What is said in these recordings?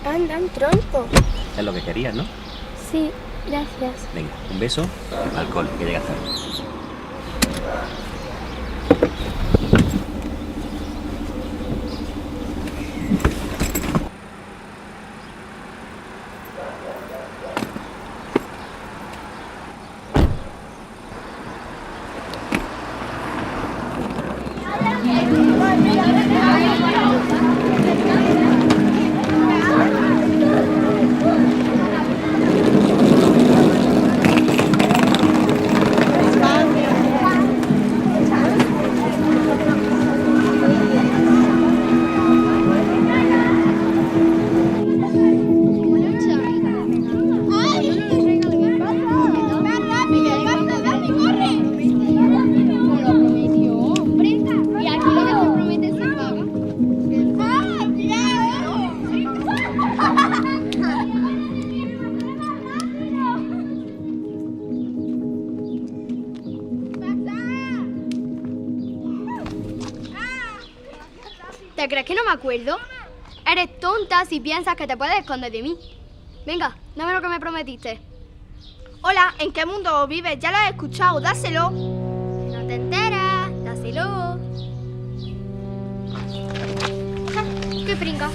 Anda, un tronco. Es lo que querías, ¿no? Sí, gracias. Venga, un beso, alcohol, que llegas tarde. ¿Te crees que no me acuerdo? Eres tonta si piensas que te puedes esconder de mí. Venga, dame lo que me prometiste. Hola, ¿en qué mundo vives? Ya lo has escuchado, dáselo. Si no te enteras, dáselo. ¡Qué pringa!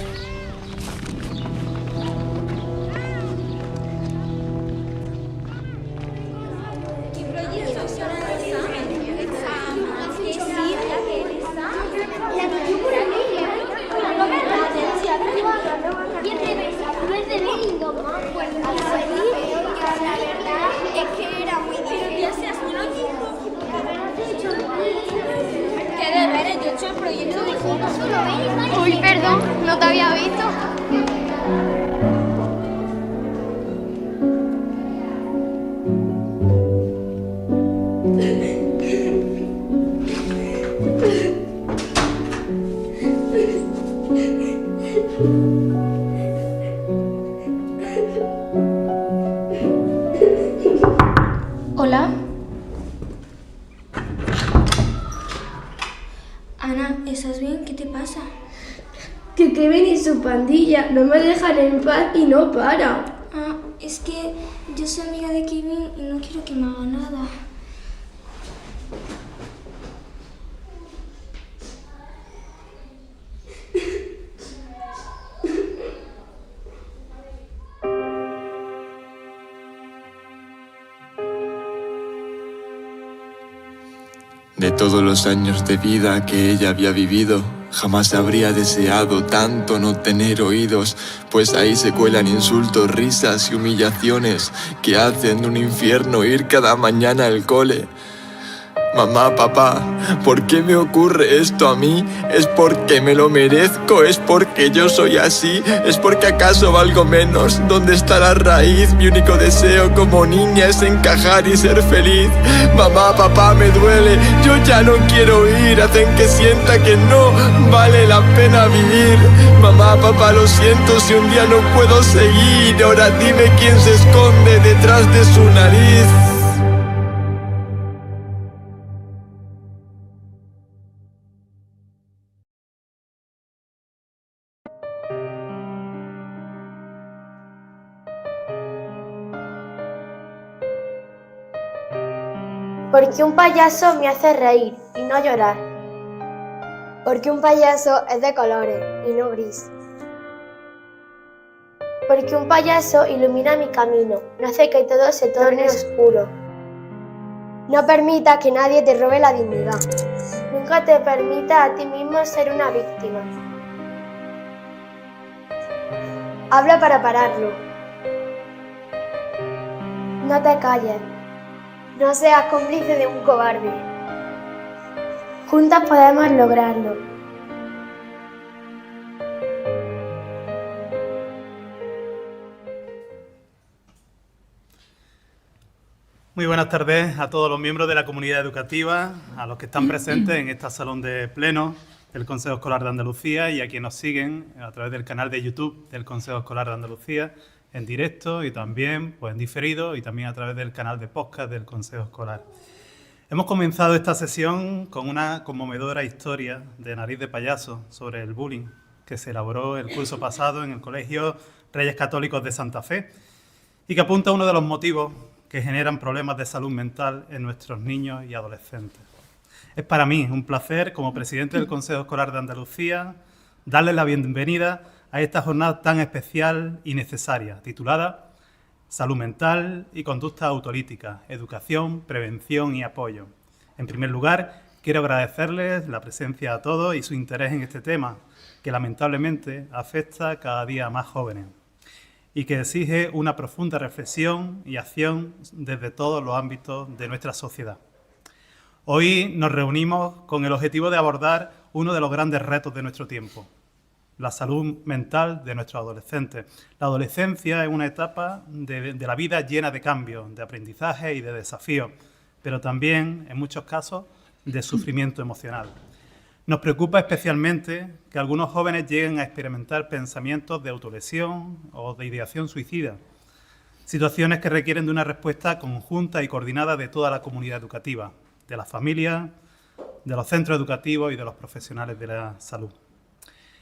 Uy, perdón, no te había visto. Hola. Ana, ¿estás bien? ¿Qué te pasa? Que Kevin y su pandilla no me dejan en paz y no para. Ah, es que yo soy amiga de Kevin y no quiero que me haga nada. De todos los años de vida que ella había vivido, jamás habría deseado tanto no tener oídos, pues ahí se cuelan insultos, risas y humillaciones que hacen de un infierno ir cada mañana al cole. Mamá, papá, ¿por qué me ocurre esto a mí? ¿Es porque me lo merezco? ¿Es porque yo soy así? ¿Es porque acaso valgo menos? ¿Dónde está la raíz? Mi único deseo como niña es encajar y ser feliz. Mamá, papá, me duele, yo ya no quiero ir. Hacen que sienta que no vale la pena vivir. Mamá, papá, lo siento si un día no puedo seguir. Ahora dime quién se esconde detrás de su nariz. Porque un payaso me hace reír y no llorar. Porque un payaso es de colores y no gris. Porque un payaso ilumina mi camino, no hace que todo se torne oscuro. No permita que nadie te robe la dignidad. Nunca te permita a ti mismo ser una víctima. Habla para pararlo. No te calles. No seas cómplice de un cobarde. Juntas podemos lograrlo. Muy buenas tardes a todos los miembros de la comunidad educativa, a los que están presentes en este salón de pleno del Consejo Escolar de Andalucía y a quienes nos siguen a través del canal de YouTube del Consejo Escolar de Andalucía en directo y también en diferido y también a través del canal de podcast del Consejo Escolar. Hemos comenzado esta sesión con una conmovedora historia de Nariz de Payaso sobre el bullying que se elaboró el curso pasado en el Colegio Reyes Católicos de Santa Fe y que apunta a uno de los motivos que generan problemas de salud mental en nuestros niños y adolescentes. Es para mí un placer, como presidente del Consejo Escolar de Andalucía, darles la bienvenida a esta jornada tan especial y necesaria, titulada Salud mental y conducta autolítica, educación, prevención y apoyo. En primer lugar, quiero agradecerles la presencia a todos y su interés en este tema, que lamentablemente afecta cada día a más jóvenes y que exige una profunda reflexión y acción desde todos los ámbitos de nuestra sociedad. Hoy nos reunimos con el objetivo de abordar uno de los grandes retos de nuestro tiempo, la salud mental de nuestros adolescentes. La adolescencia es una etapa de la vida llena de cambios, de aprendizaje y de desafíos, pero también, en muchos casos, de sufrimiento emocional. Nos preocupa especialmente que algunos jóvenes lleguen a experimentar pensamientos de autolesión o de ideación suicida, situaciones que requieren de una respuesta conjunta y coordinada de toda la comunidad educativa, de las familias, de los centros educativos y de los profesionales de la salud.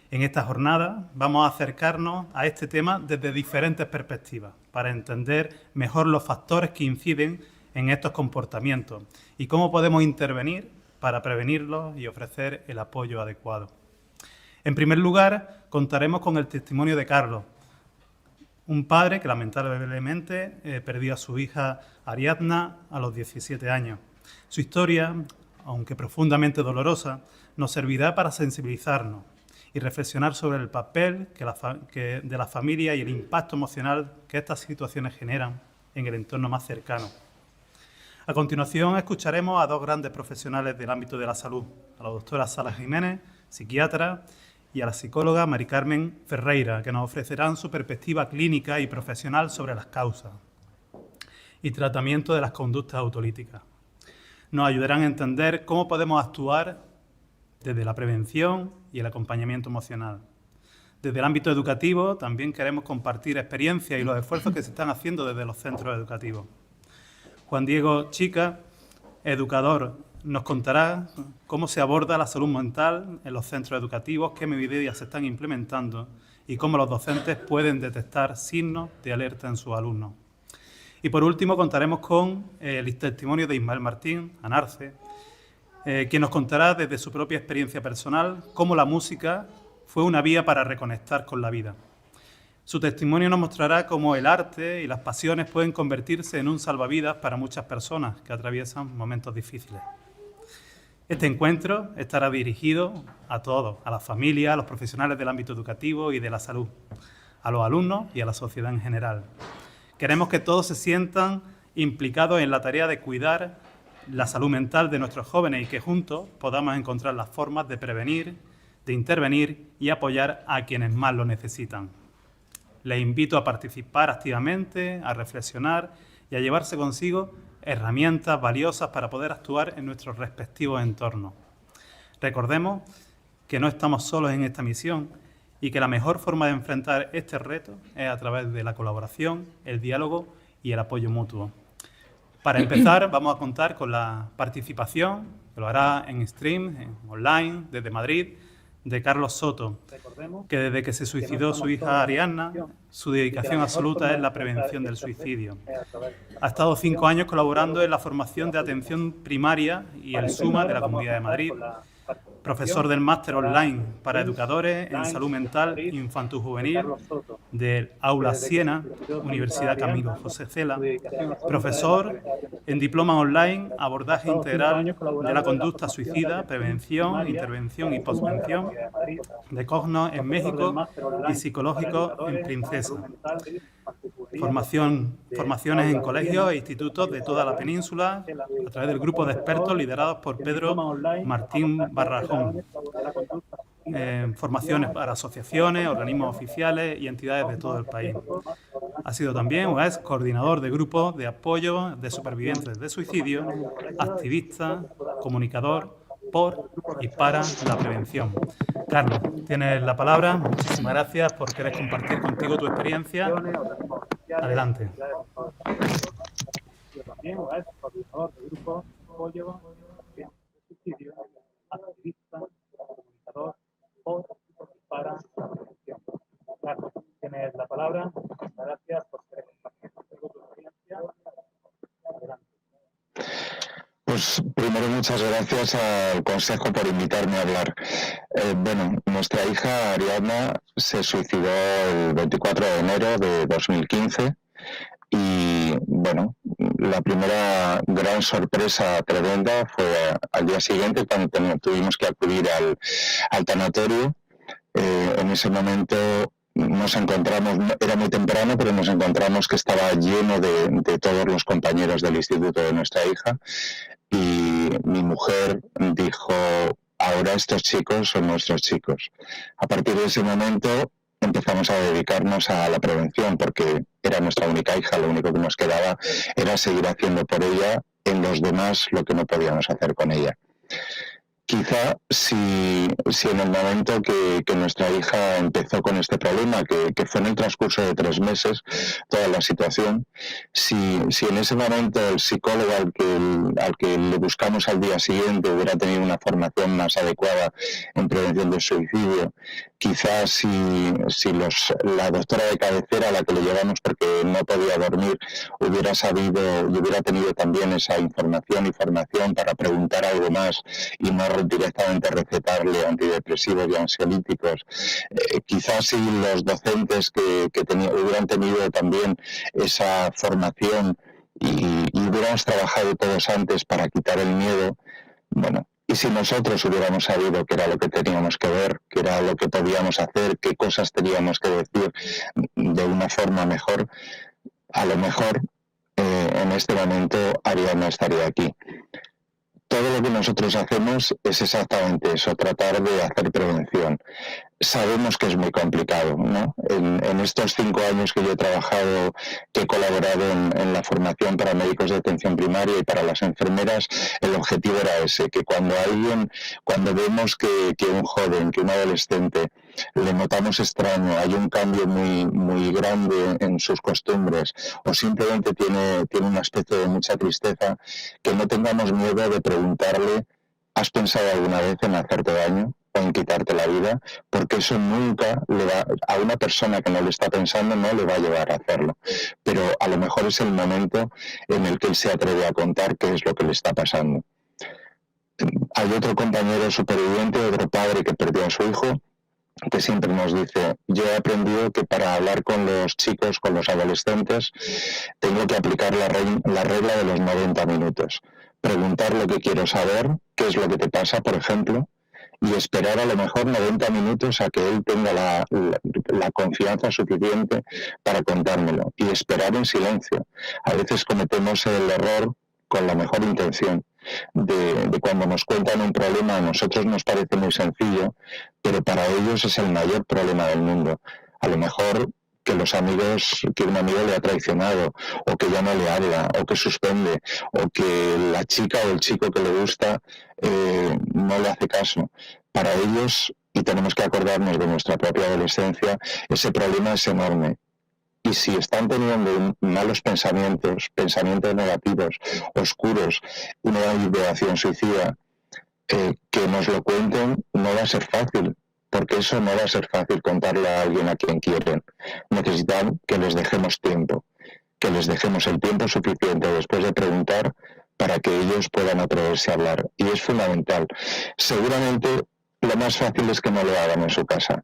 En esta jornada vamos a acercarnos a este tema desde diferentes perspectivas para entender mejor los factores que inciden en estos comportamientos y cómo podemos intervenir para prevenirlos y ofrecer el apoyo adecuado. En primer lugar, contaremos con el testimonio de Carlos, un padre que lamentablemente perdió a su hija Ariadna a los 17 años. Su historia, aunque profundamente dolorosa, nos servirá para sensibilizarnos y reflexionar sobre el papel de la familia y el impacto emocional que estas situaciones generan en el entorno más cercano. A continuación escucharemos a dos grandes profesionales del ámbito de la salud, a la doctora Sara Jiménez, psiquiatra, y a la psicóloga Mari Carmen Ferreira, que nos ofrecerán su perspectiva clínica y profesional sobre las causas y tratamiento de las conductas autolíticas. Nos ayudarán a entender cómo podemos actuar desde la prevención y el acompañamiento emocional. Desde el ámbito educativo también queremos compartir experiencias y los esfuerzos que se están haciendo desde los centros educativos. Juan Diego Chica, educador, nos contará cómo se aborda la salud mental en los centros educativos, qué medidas se están implementando y cómo los docentes pueden detectar signos de alerta en sus alumnos. Y por último contaremos con el testimonio de Ismael Martín Anarce, quien nos contará desde su propia experiencia personal cómo la música fue una vía para reconectar con la vida. Su testimonio nos mostrará cómo el arte y las pasiones pueden convertirse en un salvavidas para muchas personas que atraviesan momentos difíciles. Este encuentro estará dirigido a todos, a las familias, a los profesionales del ámbito educativo y de la salud, a los alumnos y a la sociedad en general. Queremos que todos se sientan implicados en la tarea de cuidar la salud mental de nuestros jóvenes y que juntos podamos encontrar las formas de prevenir, de intervenir y apoyar a quienes más lo necesitan. Les invito a participar activamente, a reflexionar y a llevarse consigo herramientas valiosas para poder actuar en nuestros respectivos entornos. Recordemos que no estamos solos en esta misión y que la mejor forma de enfrentar este reto es a través de la colaboración, el diálogo y el apoyo mutuo. Para empezar, vamos a contar con la participación, que lo hará en stream, online, desde Madrid, de Carlos Soto, que desde que se suicidó su hija Ariadna, su dedicación absoluta es la prevención del suicidio. Ha estado 5 años colaborando en la formación de atención primaria y el SUMA de la Comunidad de Madrid, profesor del máster online para educadores en salud mental infanto-juvenil del Aula Siena, Universidad Camilo José Cela, profesor en diploma online, abordaje integral de la conducta suicida, prevención, intervención y postvención, de Cognos en México y psicológico en Princesa. Formaciones en colegios e institutos de toda la península a través del grupo de expertos liderados por Pedro Martín Barrajón. Formaciones para asociaciones, organismos oficiales y entidades de todo el país. Ha sido también o es coordinador de grupos de apoyo de supervivientes de suicidio, activista, comunicador por y para la prevención. Carlos, tienes la palabra. Muchísimas gracias por querer compartir contigo tu experiencia. Adelante. palabra. Muchas gracias por ser compartiendo tu experiencia. Adelante. Pues primero muchas gracias al Consejo por invitarme a hablar. Bueno, nuestra hija Ariadna se suicidó el 24 de enero de 2015 y bueno, la primera gran sorpresa tremenda fue al día siguiente cuando tuvimos que acudir al tanatorio. En ese momento nos encontramos, era muy temprano, pero nos encontramos que estaba lleno de todos los compañeros del instituto de nuestra hija. Y mi mujer dijo, ahora estos chicos son nuestros chicos. A partir de ese momento empezamos a dedicarnos a la prevención porque era nuestra única hija, lo único que nos quedaba era seguir haciendo por ella en los demás lo que no podíamos hacer con ella. Quizá si en el momento que nuestra hija empezó con este problema, que fue en el transcurso de 3 meses, toda la situación, si en ese momento el psicólogo al que le buscamos al día siguiente hubiera tenido una formación más adecuada en prevención del suicidio, quizás si la doctora de cabecera a la que le llevamos porque no podía dormir hubiera sabido y hubiera tenido también esa información y formación para preguntar algo más y no directamente recetarle antidepresivos y ansiolíticos, quizás si los docentes que hubieran tenido también esa formación y hubiéramos trabajado todos antes para quitar el miedo, bueno, y si nosotros hubiéramos sabido qué era lo que teníamos que ver, qué era lo que podíamos hacer, qué cosas teníamos que decir de una forma mejor, a lo mejor en este momento Ariadna estaría aquí. Todo lo que nosotros hacemos es exactamente eso, tratar de hacer prevención. Sabemos que es muy complicado, ¿no? En estos 5 años que yo he trabajado, que he colaborado en la formación para médicos de atención primaria y para las enfermeras, el objetivo era ese, que cuando vemos que un joven, que un adolescente, le notamos extraño, hay un cambio muy, muy grande en sus costumbres o simplemente tiene un aspecto de mucha tristeza, que no tengamos miedo de preguntarle, ¿has pensado alguna vez en hacerte daño o en quitarte la vida? Porque eso nunca le va, a una persona que no lo está pensando no le va a llevar a hacerlo. Pero a lo mejor es el momento en el que él se atreve a contar qué es lo que le está pasando. Hay otro compañero superviviente, otro padre que perdió a su hijo, que siempre nos dice, yo he aprendido que para hablar con los chicos, con los adolescentes, tengo que aplicar la regla de los 90 minutos. Preguntar lo que quiero saber, qué es lo que te pasa, por ejemplo, y esperar a lo mejor 90 minutos a que él tenga la confianza suficiente para contármelo, y esperar en silencio. A veces cometemos el error con la mejor intención de cuando nos cuentan un problema, a nosotros nos parece muy sencillo, pero para ellos es el mayor problema del mundo. A lo mejor que un amigo le ha traicionado, o que ya no le habla, o que suspende, o que la chica o el chico que le gusta no le hace caso. Para ellos, y tenemos que acordarnos de nuestra propia adolescencia, ese problema es enorme. Y si están teniendo malos pensamientos negativos, oscuros, una ideación suicida, que nos lo cuenten, no va a ser fácil, porque eso no va a ser fácil contarle a alguien a quien quieren. Necesitan que les dejemos tiempo, que les dejemos el tiempo suficiente después de preguntar para que ellos puedan atreverse a hablar. Y es fundamental. Seguramente lo más fácil es que no lo hagan en su casa.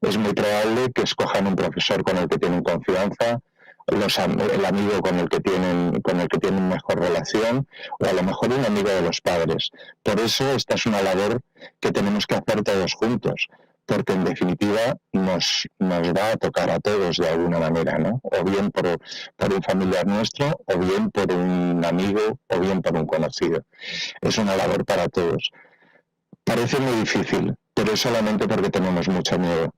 Es muy probable que escojan un profesor con el que tienen confianza, el amigo con el que tienen mejor relación, o a lo mejor un amigo de los padres. Por eso esta es una labor que tenemos que hacer todos juntos, porque en definitiva nos va a tocar a todos de alguna manera, ¿no? O bien por un familiar nuestro, o bien por un amigo, o bien por un conocido. Es una labor para todos. Parece muy difícil, pero es solamente porque tenemos mucho miedo.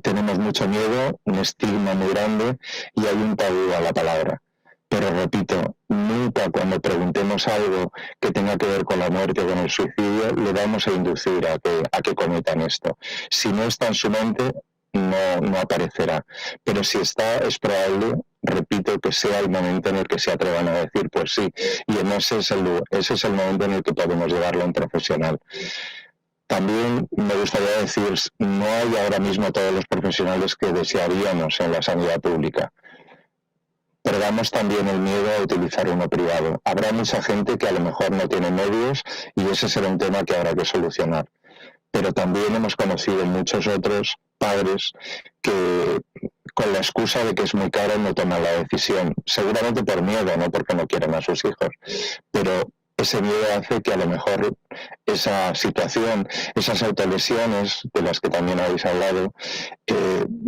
Tenemos mucho miedo, un estigma muy grande y hay un tabú a la palabra. Pero repito, nunca cuando preguntemos algo que tenga que ver con la muerte o con el suicidio, le vamos a inducir a que cometan esto. Si no está en su mente, no aparecerá. Pero si está, es probable, repito, que sea el momento en el que se atrevan a decir, pues sí, y ese es el momento en el que podemos llevarlo a un profesional. También me gustaría decir, no hay ahora mismo todos los profesionales que desearíamos en la sanidad pública. Perdamos también el miedo a utilizar uno privado. Habrá mucha gente que a lo mejor no tiene medios y ese será un tema que habrá que solucionar. Pero también hemos conocido muchos otros padres que con la excusa de que es muy caro no toman la decisión, seguramente por miedo, no porque no quieran a sus hijos, pero ese miedo hace que a lo mejor esa situación, esas autolesiones de las que también habéis hablado,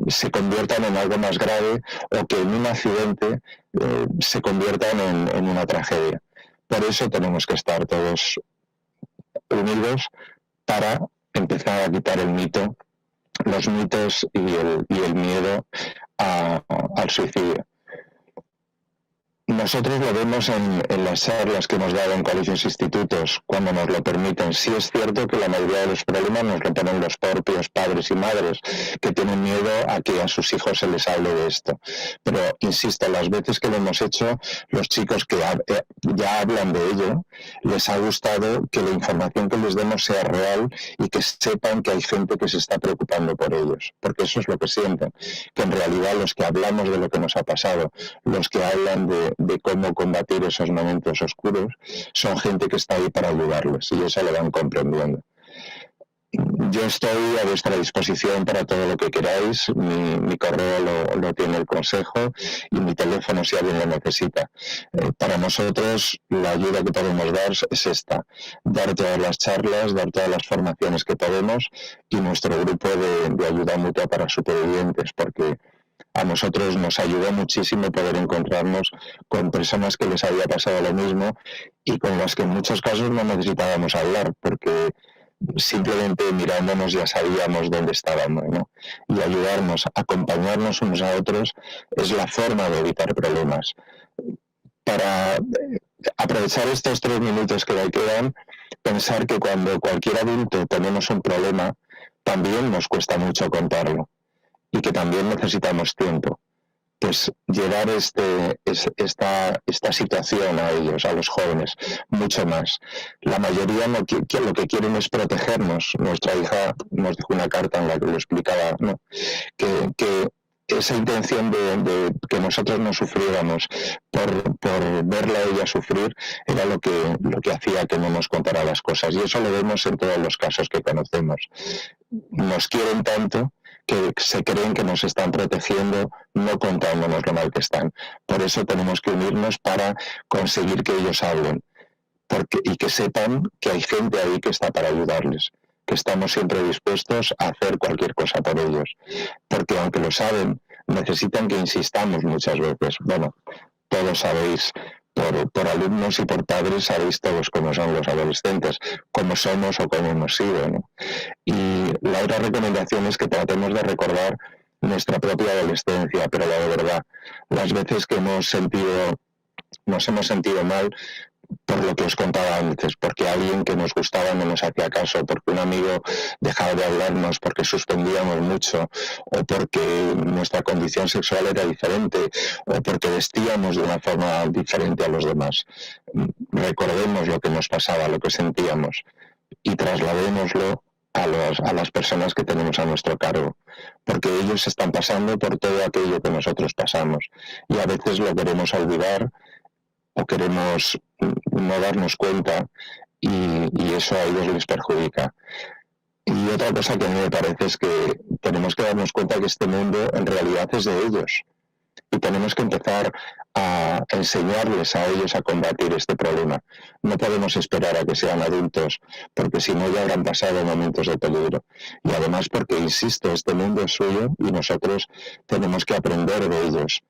se conviertan en algo más grave o que en un accidente se conviertan en una tragedia. Por eso tenemos que estar todos unidos para empezar a quitar el mito, los mitos y el miedo al suicidio. Nosotros lo vemos en las charlas que hemos dado en colegios e institutos, cuando nos lo permiten. Sí es cierto que la mayoría de los problemas nos lo ponen los propios padres y madres, que tienen miedo a que a sus hijos se les hable de esto. Pero, insisto, las veces que lo hemos hecho, los chicos que ya hablan de ello, les ha gustado que la información que les demos sea real y que sepan que hay gente que se está preocupando por ellos, porque eso es lo que sienten, que en realidad los que hablamos de lo que nos ha pasado, los que hablan de cómo combatir esos momentos oscuros, son gente que está ahí para ayudarles y eso lo van comprendiendo. Yo estoy a vuestra disposición para todo lo que queráis. Mi correo lo tiene el consejo y mi teléfono si alguien lo necesita. Para nosotros la ayuda que podemos dar es esta: dar todas las charlas, dar todas las formaciones que podemos y nuestro grupo de ayuda mutua para supervivientes, porque a nosotros nos ayudó muchísimo poder encontrarnos con personas que les había pasado lo mismo y con las que en muchos casos no necesitábamos hablar, porque simplemente mirándonos ya sabíamos dónde estábamos, ¿no? Y ayudarnos, acompañarnos unos a otros es la forma de evitar problemas. Para aprovechar estos 3 minutos que le quedan, pensar que cuando cualquier adulto tenemos un problema, también nos cuesta mucho contarlo. Y que también necesitamos tiempo. Pues llevar esta situación a ellos, a los jóvenes, mucho más. La mayoría lo que quieren es protegernos. Nuestra hija nos dejó una carta en la que lo explicaba, ¿no? Que esa intención de que nosotros no sufriéramos por verla a ella sufrir era lo que hacía que no nos contara las cosas. Y eso lo vemos en todos los casos que conocemos. Nos quieren tanto que se creen que nos están protegiendo, no contándonos lo mal que están. Por eso tenemos que unirnos para conseguir que ellos hablen y que sepan que hay gente ahí que está para ayudarles, que estamos siempre dispuestos a hacer cualquier cosa por ellos. Porque aunque lo saben, necesitan que insistamos muchas veces. Bueno, todos sabéis, por alumnos y por padres sabéis todos cómo son los adolescentes, cómo somos o cómo hemos sido, ¿no? Y la otra recomendación es que tratemos de recordar nuestra propia adolescencia, pero la de verdad, las veces que nos hemos sentido mal por lo que os contaba antes, porque alguien que nos gustaba no nos hacía caso, porque un amigo dejaba de hablarnos, porque suspendíamos mucho, o porque nuestra condición sexual era diferente, o porque vestíamos de una forma diferente a los demás. Recordemos lo que nos pasaba, lo que sentíamos, y trasladémoslo a las personas que tenemos a nuestro cargo, porque ellos están pasando por todo aquello que nosotros pasamos, y a veces lo queremos olvidar, o queremos no darnos cuenta y eso a ellos les perjudica. Y otra cosa que a mí me parece es que tenemos que darnos cuenta que este mundo en realidad es de ellos y tenemos que empezar a enseñarles a ellos a combatir este problema. No podemos esperar a que sean adultos porque si no ya habrán pasado momentos de peligro. Y además porque, insisto, este mundo es suyo y nosotros tenemos que aprender de ellos.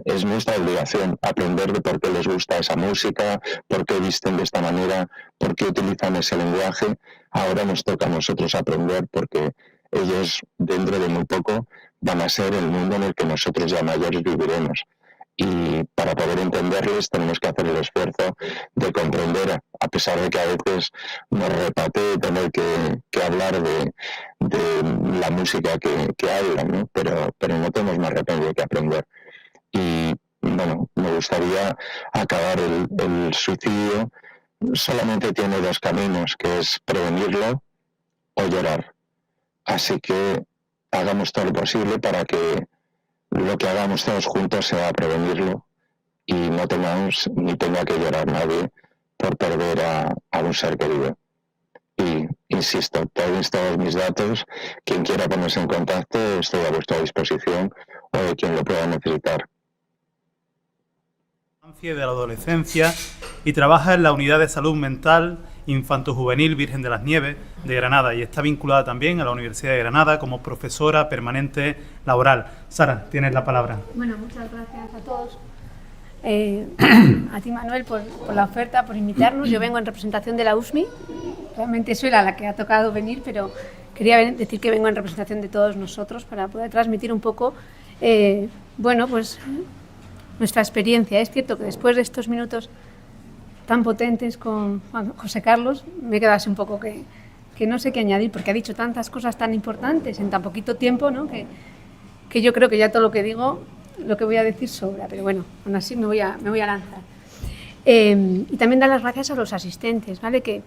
Es nuestra obligación aprender de por qué les gusta esa música, por qué visten de esta manera, por qué utilizan ese lenguaje. Ahora nos toca a nosotros aprender porque ellos dentro de muy poco van a ser el mundo en el que nosotros ya mayores viviremos. Y para poder entenderles tenemos que hacer el esfuerzo de comprender, a pesar de que a veces nos repate tener que hablar de la música que hablan, ¿no? Pero no tenemos más remedio que aprender. Y bueno, me gustaría acabar el suicidio. Solamente tiene 2 caminos, que es prevenirlo o llorar. Así que hagamos todo lo posible para que lo que hagamos todos juntos sea prevenirlo y no tengamos ni tenga que llorar nadie por perder a un ser querido. Y insisto, tenéis todos mis datos. Quien quiera ponerse en contacto, estoy a vuestra disposición, o de quien lo pueda necesitar. De la adolescencia y trabaja en la Unidad de Salud Mental Infanto-Juvenil Virgen de las Nieves de Granada y está vinculada también a la Universidad de Granada como profesora permanente laboral. Sara, tienes la palabra. Bueno, muchas gracias a todos. A ti, Manuel, por la oferta, por invitarnos. Yo vengo en representación de la USMI. Realmente soy la que ha tocado venir, pero quería decir que vengo en representación de todos nosotros para poder transmitir un poco, bueno, pues nuestra experiencia. Es cierto que después de estos minutos tan potentes con José Carlos, me he quedado así un poco que no sé qué añadir, porque ha dicho tantas cosas tan importantes en tan poquito tiempo, ¿no? que yo creo que ya todo lo que digo, lo que voy a decir sobra, pero bueno, aún así me voy a lanzar. Y también dar las gracias a los asistentes, ¿vale? Que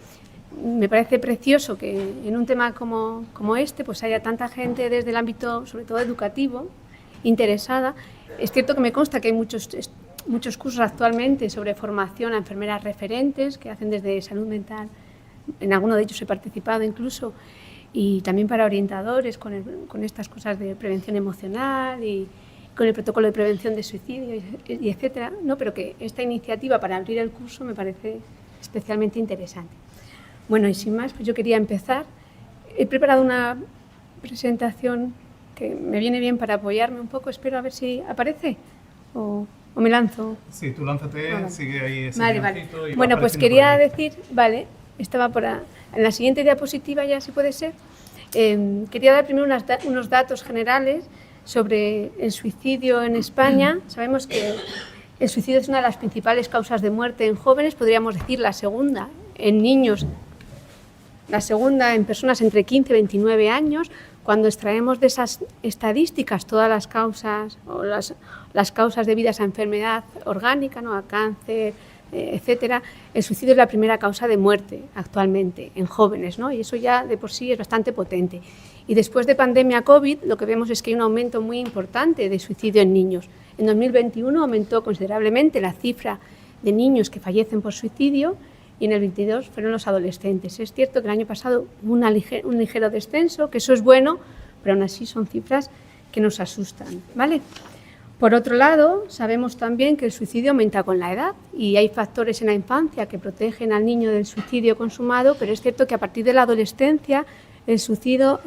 me parece precioso que en un tema como este pues haya tanta gente desde el ámbito, sobre todo educativo, interesada. Es cierto que me consta que hay muchos cursos actualmente sobre formación a enfermeras referentes que hacen desde salud mental. En alguno de ellos he participado incluso, y también para orientadores con estas cosas de prevención emocional y con el protocolo de prevención de suicidio y etcétera, ¿no? Pero que esta iniciativa para abrir el curso me parece especialmente interesante. Bueno, y sin más, pues yo quería empezar. He preparado una presentación que me viene bien para apoyarme un poco. Espero a ver si aparece o me lanzo. Sí, tú lánzate, vale. Sigue ahí ese vale. Bueno, pues quería decir, vale, estaba en la siguiente diapositiva ya, si puede ser. Quería dar primero unos datos generales sobre el suicidio en España. Sabemos que el suicidio es una de las principales causas de muerte en jóvenes, podríamos decir la segunda en niños, la segunda en personas entre 15 y 29 años. Cuando extraemos de esas estadísticas todas las causas o las causas debidas a enfermedad orgánica, ¿no? A cáncer, etcétera, el suicidio es la primera causa de muerte actualmente en jóvenes, ¿no? Y eso ya de por sí es bastante potente. Y después de pandemia COVID, lo que vemos es que hay un aumento muy importante de suicidio en niños. En 2021 aumentó considerablemente la cifra de niños que fallecen por suicidio y en el 22 fueron los adolescentes. Es cierto que el año pasado hubo un ligero descenso, que eso es bueno, pero aún así son cifras que nos asustan, ¿vale? Por otro lado, sabemos también que el suicidio aumenta con la edad y hay factores en la infancia que protegen al niño del suicidio consumado, pero es cierto que a partir de la adolescencia el suicidio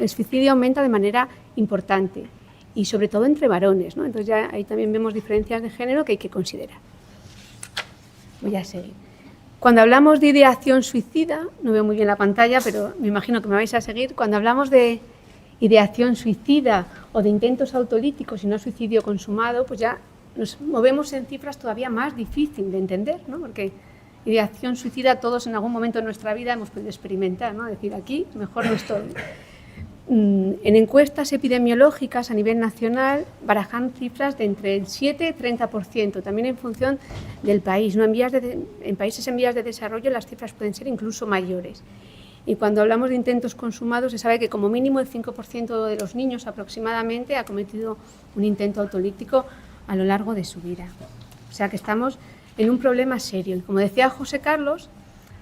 aumenta de manera importante y sobre todo entre varones, ¿no? Entonces ya ahí también vemos diferencias de género que hay que considerar. Voy a seguir. Cuando hablamos de ideación suicida, no veo muy bien la pantalla, pero me imagino que me vais a seguir. Cuando hablamos de ideación suicida o de intentos autolíticos y no suicidio consumado, pues ya nos movemos en cifras todavía más difíciles de entender, ¿no? Porque ideación suicida todos en algún momento de nuestra vida hemos podido experimentar, ¿no? Decir, aquí mejor no estoy. En encuestas epidemiológicas a nivel nacional barajan cifras de entre el 7 y 30%, también en función del país, ¿no? En países en vías de desarrollo las cifras pueden ser incluso mayores. Y cuando hablamos de intentos consumados se sabe que como mínimo el 5% de los niños aproximadamente ha cometido un intento autolítico a lo largo de su vida. O sea que estamos en un problema serio. Y como decía José Carlos,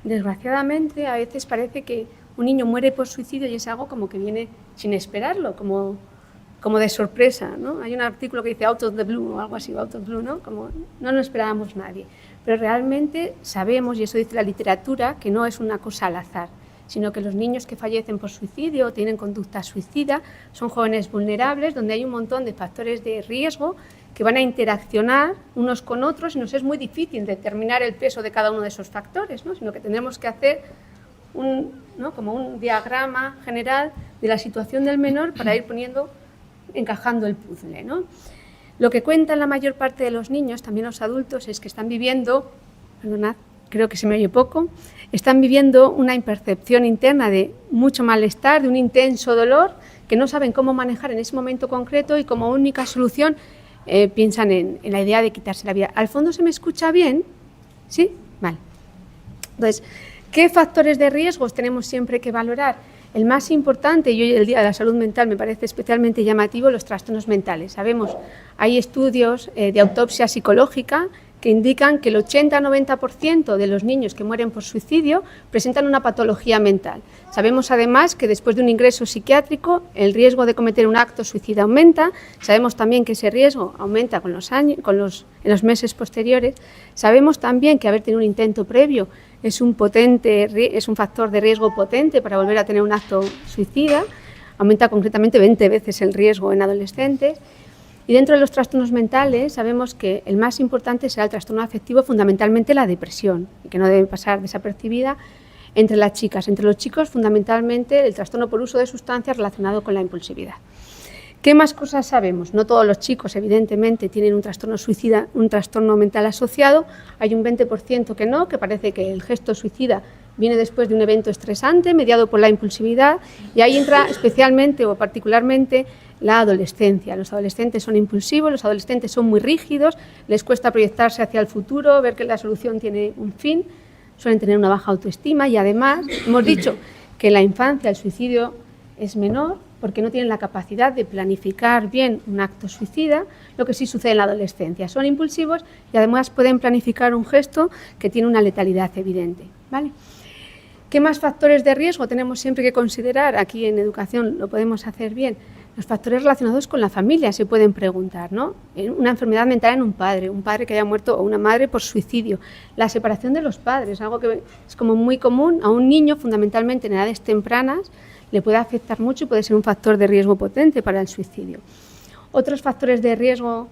desgraciadamente a veces parece que un niño muere por suicidio y es algo como que viene sin esperarlo, como de sorpresa, ¿no? Hay un artículo que dice out of the blue o algo así, out of the blue, ¿no? Como no lo esperábamos nadie. Pero realmente sabemos, y eso dice la literatura, que no es una cosa al azar, sino que los niños que fallecen por suicidio o tienen conducta suicida son jóvenes vulnerables donde hay un montón de factores de riesgo que van a interaccionar unos con otros y nos es muy difícil determinar el peso de cada uno de esos factores, ¿no? Sino que tendremos que hacer como un diagrama general de la situación del menor para ir encajando el puzzle, ¿no? Lo que cuentan la mayor parte de los niños, también los adultos, es que están viviendo, perdonad, creo que se me oye poco, están viviendo una impercepción interna de mucho malestar, de un intenso dolor, que no saben cómo manejar en ese momento concreto y como única solución piensan en la idea de quitarse la vida. ¿Al fondo se me escucha bien? ¿Sí? Vale. Entonces, ¿qué factores de riesgos tenemos siempre que valorar? El más importante, y hoy el Día de la Salud Mental me parece especialmente llamativo, los trastornos mentales. Sabemos, hay estudios de autopsia psicológica que indican que el 80-90% de los niños que mueren por suicidio presentan una patología mental. Sabemos además que después de un ingreso psiquiátrico el riesgo de cometer un acto suicida aumenta. Sabemos también que ese riesgo aumenta con los años, en los meses posteriores. Sabemos también que haber tenido un intento previo es un factor de riesgo potente para volver a tener un acto suicida. Aumenta concretamente 20 veces el riesgo en adolescentes. Y dentro de los trastornos mentales sabemos que el más importante será el trastorno afectivo, fundamentalmente la depresión, que no debe pasar desapercibida entre las chicas. Entre los chicos, fundamentalmente, el trastorno por uso de sustancias relacionado con la impulsividad. ¿Qué más cosas sabemos? No todos los chicos, evidentemente, tienen un trastorno suicida, un trastorno mental asociado. Hay un 20% que no, que parece que el gesto suicida viene después de un evento estresante mediado por la impulsividad, y ahí entra especialmente o particularmente la adolescencia. Los adolescentes son impulsivos, los adolescentes son muy rígidos, les cuesta proyectarse hacia el futuro, ver que la solución tiene un fin, suelen tener una baja autoestima y además hemos dicho que en la infancia el suicidio es menor porque no tienen la capacidad de planificar bien un acto suicida, lo que sí sucede en la adolescencia. Son impulsivos y además pueden planificar un gesto que tiene una letalidad evidente, ¿vale? ¿Qué más factores de riesgo tenemos siempre que considerar? Aquí en educación lo podemos hacer bien. Los factores relacionados con la familia se pueden preguntar, ¿no? Una enfermedad mental en un padre que haya muerto, o una madre por suicidio. La separación de los padres, algo que es como muy común a un niño, fundamentalmente en edades tempranas, le puede afectar mucho y puede ser un factor de riesgo potente para el suicidio. Otros factores de riesgo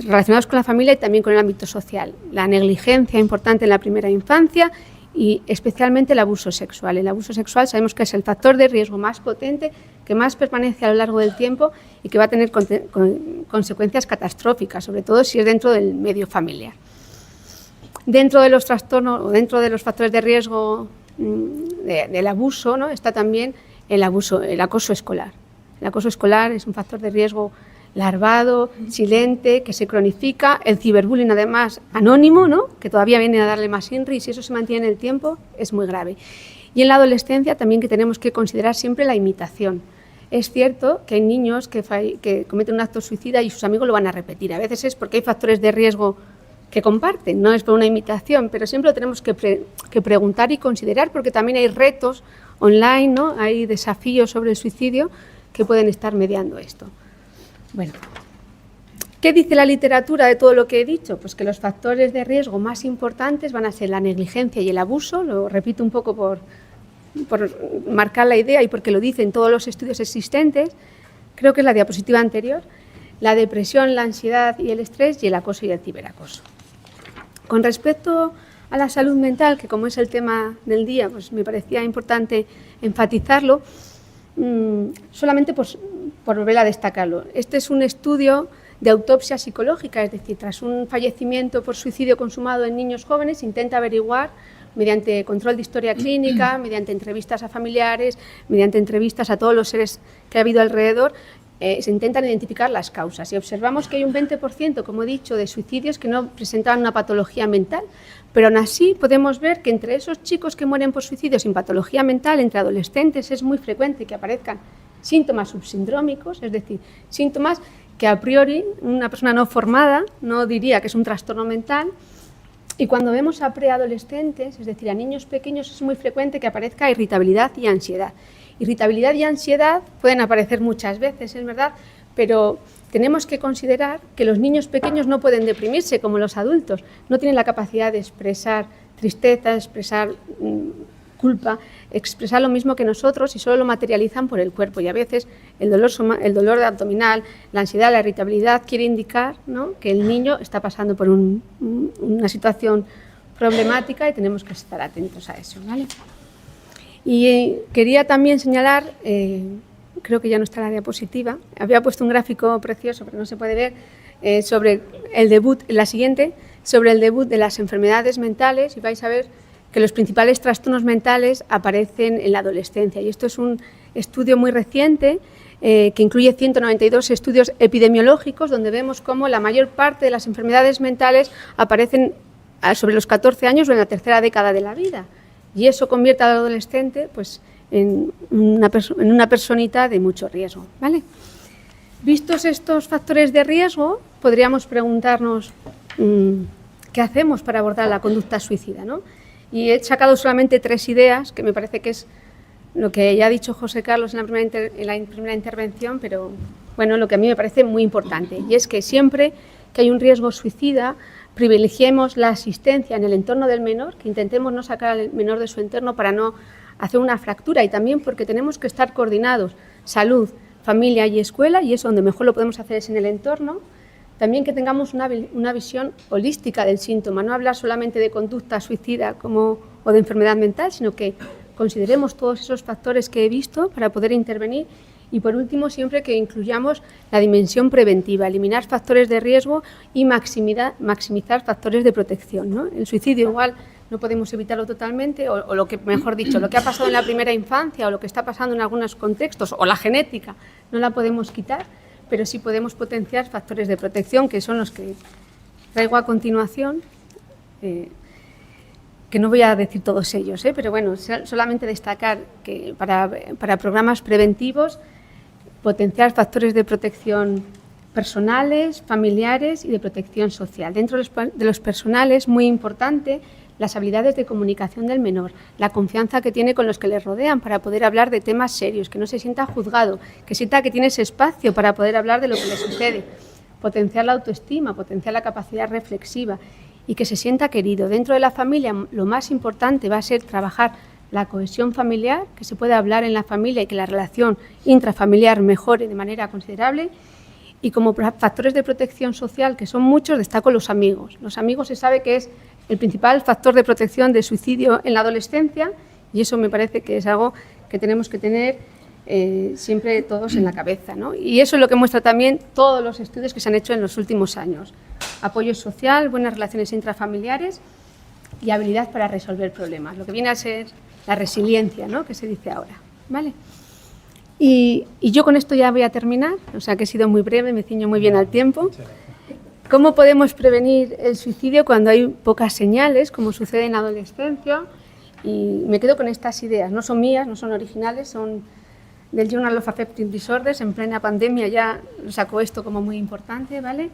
relacionados con la familia y también con el ámbito social. La negligencia importante en la primera infancia y especialmente el abuso sexual. El abuso sexual sabemos que es el factor de riesgo más potente, que más permanece a lo largo del tiempo y que va a tener consecuencias catastróficas, sobre todo si es dentro del medio familiar. Dentro de los trastornos o dentro de los factores de riesgo del abuso, ¿no?, está también el acoso escolar. El acoso escolar es un factor de riesgo larvado, silente, que se cronifica, el ciberbullying además anónimo, ¿no?, que todavía viene a darle más INRI, y si eso se mantiene en el tiempo es muy grave. Y en la adolescencia también que tenemos que considerar siempre la imitación. Es cierto que hay niños que cometen un acto suicida y sus amigos lo van a repetir. A veces es porque hay factores de riesgo que comparten, no es por una imitación, pero siempre lo tenemos que preguntar y considerar, porque también hay retos online, ¿no?, hay desafíos sobre el suicidio que pueden estar mediando esto. Bueno, ¿qué dice la literatura de todo lo que he dicho? Pues que los factores de riesgo más importantes van a ser la negligencia y el abuso. Lo repito un poco por marcar la idea y porque lo dicen todos los estudios existentes. Creo que es la diapositiva anterior. La depresión, la ansiedad y el estrés, y el acoso y el ciberacoso. Con respecto a la salud mental, que como es el tema del día, pues me parecía importante enfatizarlo, solamente por volver a destacarlo. Este es un estudio de autopsia psicológica, es decir, tras un fallecimiento por suicidio consumado en niños jóvenes, intenta averiguar, mediante control de historia clínica, mediante entrevistas a familiares, mediante entrevistas a todos los seres que ha habido alrededor, se intentan identificar las causas. Y observamos que hay un 20%, como he dicho, de suicidios que no presentaban una patología mental, pero aún así podemos ver que entre esos chicos que mueren por suicidio sin patología mental, entre adolescentes, es muy frecuente que aparezcan síntomas subsindrómicos, es decir, síntomas que a priori una persona no formada no diría que es un trastorno mental. Y cuando vemos a preadolescentes, es decir, a niños pequeños, es muy frecuente que aparezca irritabilidad y ansiedad. Irritabilidad y ansiedad pueden aparecer muchas veces, es verdad, pero tenemos que considerar que los niños pequeños no pueden deprimirse como los adultos, no tienen la capacidad de expresar tristeza, expresar culpa, expresar lo mismo que nosotros y solo lo materializan por el cuerpo. Y a veces el dolor abdominal, la ansiedad, la irritabilidad quiere indicar, ¿no?, que el niño está pasando por una situación problemática y tenemos que estar atentos a eso, ¿vale? Y quería también señalar, creo que ya no está la diapositiva, había puesto un gráfico precioso pero no se puede ver, sobre el debut, la siguiente, sobre el debut de las enfermedades mentales, y vais a ver que los principales trastornos mentales aparecen en la adolescencia. Y esto es un estudio muy reciente que incluye 192 estudios epidemiológicos, donde vemos cómo la mayor parte de las enfermedades mentales aparecen sobre los 14 años o en la tercera década de la vida. Y eso convierte al adolescente pues, en una personita de mucho riesgo, ¿vale? Vistos estos factores de riesgo, podríamos preguntarnos qué hacemos para abordar la conducta suicida, ¿no? Y he sacado solamente 3 ideas, que me parece que es lo que ya ha dicho José Carlos en la primera intervención, pero bueno, lo que a mí me parece muy importante, y es que siempre que hay un riesgo suicida, privilegiemos la asistencia en el entorno del menor, que intentemos no sacar al menor de su entorno para no hacer una fractura, y también porque tenemos que estar coordinados, salud, familia y escuela, y eso donde mejor lo podemos hacer es en el entorno. También que tengamos una visión holística del síntoma, no hablar solamente de conducta suicida o de enfermedad mental, sino que consideremos todos esos factores que he visto para poder intervenir. Y por último, siempre que incluyamos la dimensión preventiva, eliminar factores de riesgo y maximizar factores de protección, ¿no? El suicidio igual no podemos evitarlo totalmente, o lo que, mejor dicho, lo que ha pasado en la primera infancia o lo que está pasando en algunos contextos, o la genética, no la podemos quitar, pero sí podemos potenciar factores de protección, que son los que traigo a continuación, que no voy a decir todos ellos, pero bueno, solamente destacar que para programas preventivos, potenciar factores de protección personales, familiares y de protección social. Dentro de los personales, muy importante, las habilidades de comunicación del menor, la confianza que tiene con los que le rodean para poder hablar de temas serios, que no se sienta juzgado, que sienta que tiene ese espacio para poder hablar de lo que le sucede, potenciar la autoestima, potenciar la capacidad reflexiva y que se sienta querido. Dentro de la familia, lo más importante va a ser trabajar la cohesión familiar, que se pueda hablar en la familia y que la relación intrafamiliar mejore de manera considerable. Y como factores de protección social, que son muchos, destaco los amigos. Los amigos se sabe que es el principal factor de protección de suicidio en la adolescencia, y eso me parece que es algo que tenemos que tener siempre todos en la cabeza, ¿no? Y eso es lo que muestra también todos los estudios que se han hecho en los últimos años. Apoyo social, buenas relaciones intrafamiliares y habilidad para resolver problemas, lo que viene a ser la resiliencia, ¿no?, que se dice ahora, ¿vale? Y yo con esto ya voy a terminar, o sea que he sido muy breve, me ciño muy bien al tiempo. ¿Cómo podemos prevenir el suicidio cuando hay pocas señales, como sucede en la adolescencia? Y me quedo con estas ideas, no son mías, no son originales, son del Journal of Affective Disorders. En plena pandemia ya sacó esto como muy importante, ¿vale?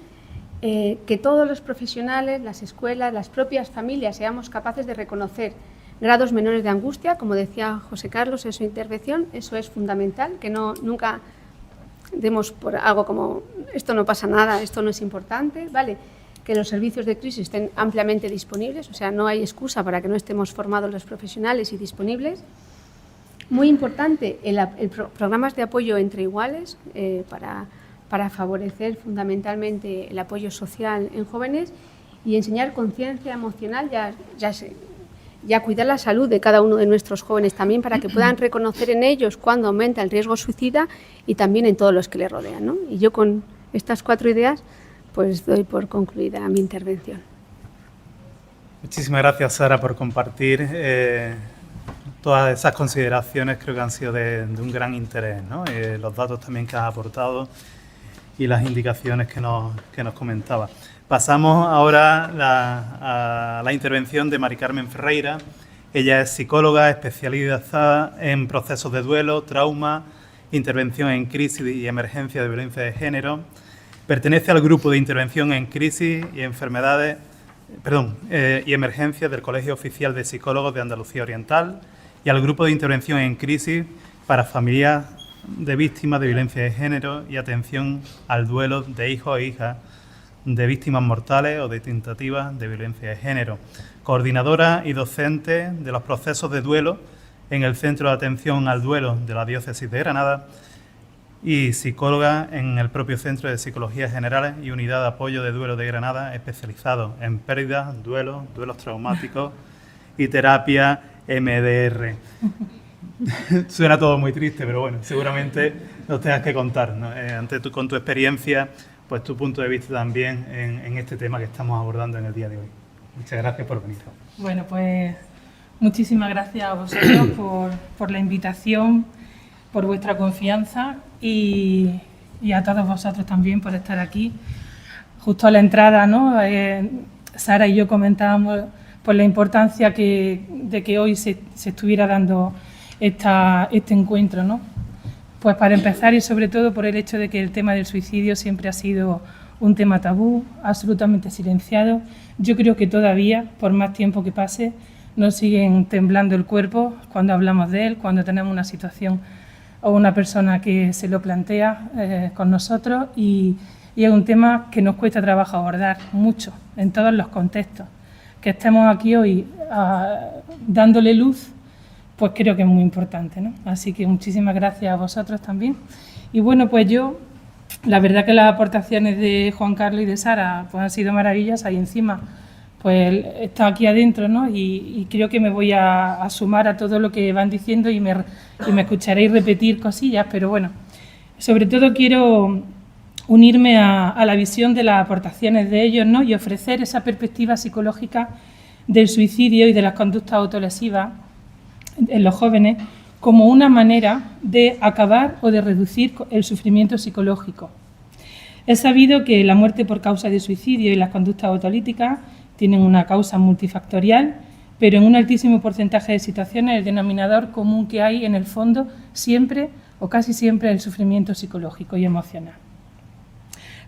Que todos los profesionales, las escuelas, las propias familias seamos capaces de reconocer grados menores de angustia, como decía José Carlos en su intervención, eso es fundamental, que nunca demos por algo como esto no pasa nada, esto no es importante, ¿vale? Que los servicios de crisis estén ampliamente disponibles, o sea, no hay excusa para que no estemos formados los profesionales y disponibles. Muy importante, programas de apoyo entre iguales para favorecer fundamentalmente el apoyo social en jóvenes y enseñar conciencia emocional, ya cuidar la salud de cada uno de nuestros jóvenes también para que puedan reconocer en ellos cuando aumenta el riesgo suicida y también en todos los que les rodean, ¿no? Y yo con estas 4 ideas pues doy por concluida mi intervención. Muchísimas gracias, Sara, por compartir todas esas consideraciones. Creo que han sido de un gran interés, ¿no? Los datos también que has aportado y las indicaciones que nos comentaba. Pasamos ahora a la intervención de Mari Carmen Ferreira. Ella es psicóloga especializada en procesos de duelo, trauma, intervención en crisis y emergencia de violencia de género. Pertenece al grupo de intervención en crisis y y emergencias del Colegio Oficial de Psicólogos de Andalucía Oriental y al grupo de intervención en crisis para familias de víctimas de violencia de género y atención al duelo de hijos e hijas de víctimas mortales o de tentativas de violencia de género. Coordinadora y docente de los procesos de duelo en el Centro de Atención al Duelo de la Diócesis de Granada y psicóloga en el propio Centro de Psicología General y Unidad de Apoyo de Duelo de Granada, especializado en pérdidas, duelos traumáticos y terapia MDR. Suena todo muy triste, pero bueno, seguramente nos tengas que contar, ¿no? Con tu experiencia, pues tu punto de vista también en este tema que estamos abordando en el día de hoy. Muchas gracias por venir. Bueno, pues muchísimas gracias a vosotros por la invitación, por vuestra confianza y a todos vosotros también por estar aquí. Justo a la entrada, ¿no? Sara y yo comentábamos por la importancia de que hoy se estuviera dando este encuentro, ¿no? Pues para empezar, y sobre todo por el hecho de que el tema del suicidio siempre ha sido un tema tabú, absolutamente silenciado. Yo creo que todavía, por más tiempo que pase, nos siguen temblando el cuerpo cuando hablamos de él, cuando tenemos una situación o una persona que se lo plantea con nosotros, y es un tema que nos cuesta trabajo abordar mucho en todos los contextos. Que estemos aquí hoy dándole luz, pues creo que es muy importante, ¿no? Así que muchísimas gracias a vosotros también. Y bueno, pues yo, la verdad que las aportaciones de Juan Carlos y de Sara pues han sido maravillosas, y encima pues he estado aquí adentro, ¿no? Y creo que me voy a sumar a todo lo que van diciendo y me escucharéis repetir cosillas, pero bueno, sobre todo quiero unirme a la visión de las aportaciones de ellos, ¿no? Y ofrecer esa perspectiva psicológica del suicidio y de las conductas autolesivas en los jóvenes como una manera de acabar o de reducir el sufrimiento psicológico. Es sabido que la muerte por causa de suicidio y las conductas autolíticas tienen una causa multifactorial, pero en un altísimo porcentaje de situaciones el denominador común que hay en el fondo siempre o casi siempre es el sufrimiento psicológico y emocional.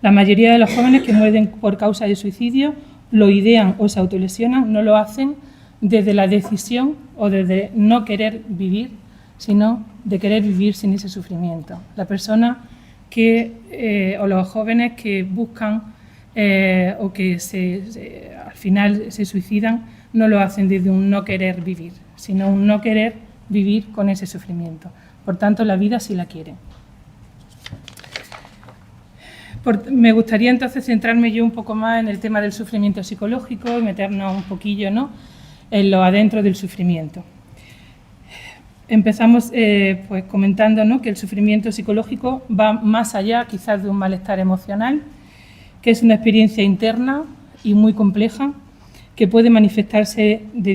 La mayoría de los jóvenes que mueren por causa de suicidio lo idean o se autolesionan, no lo hacen desde la decisión o desde no querer vivir, sino de querer vivir sin ese sufrimiento. La persona que, o los jóvenes que buscan o que al final se suicidan, no lo hacen desde un no querer vivir, sino un no querer vivir con ese sufrimiento. Por tanto, la vida sí la quieren. Me gustaría entonces centrarme yo un poco más en el tema del sufrimiento psicológico y meternos un poquillo, ¿no?, en lo adentro del sufrimiento. Empezamos pues comentando, ¿no?, que el sufrimiento psicológico va más allá quizás de un malestar emocional, que es una experiencia interna y muy compleja que puede manifestarse de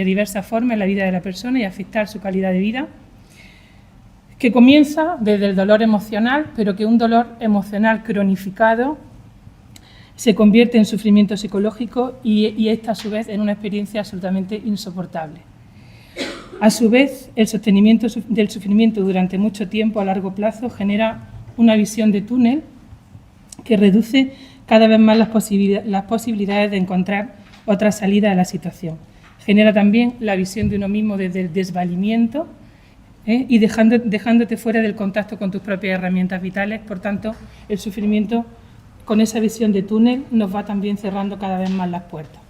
diversas formas en la vida de la persona y afectar su calidad de vida, que comienza desde el dolor emocional, pero que un dolor emocional cronificado se convierte en sufrimiento psicológico y esta a su vez en una experiencia absolutamente insoportable. A su vez, el sostenimiento del sufrimiento durante mucho tiempo a largo plazo genera una visión de túnel que reduce cada vez más las posibilidades de encontrar otra salida a la situación. Genera también la visión de uno mismo desde el desvalimiento y dejándote fuera del contacto con tus propias herramientas vitales. Por tanto, el sufrimiento con esa visión de túnel nos va también cerrando cada vez más las puertas.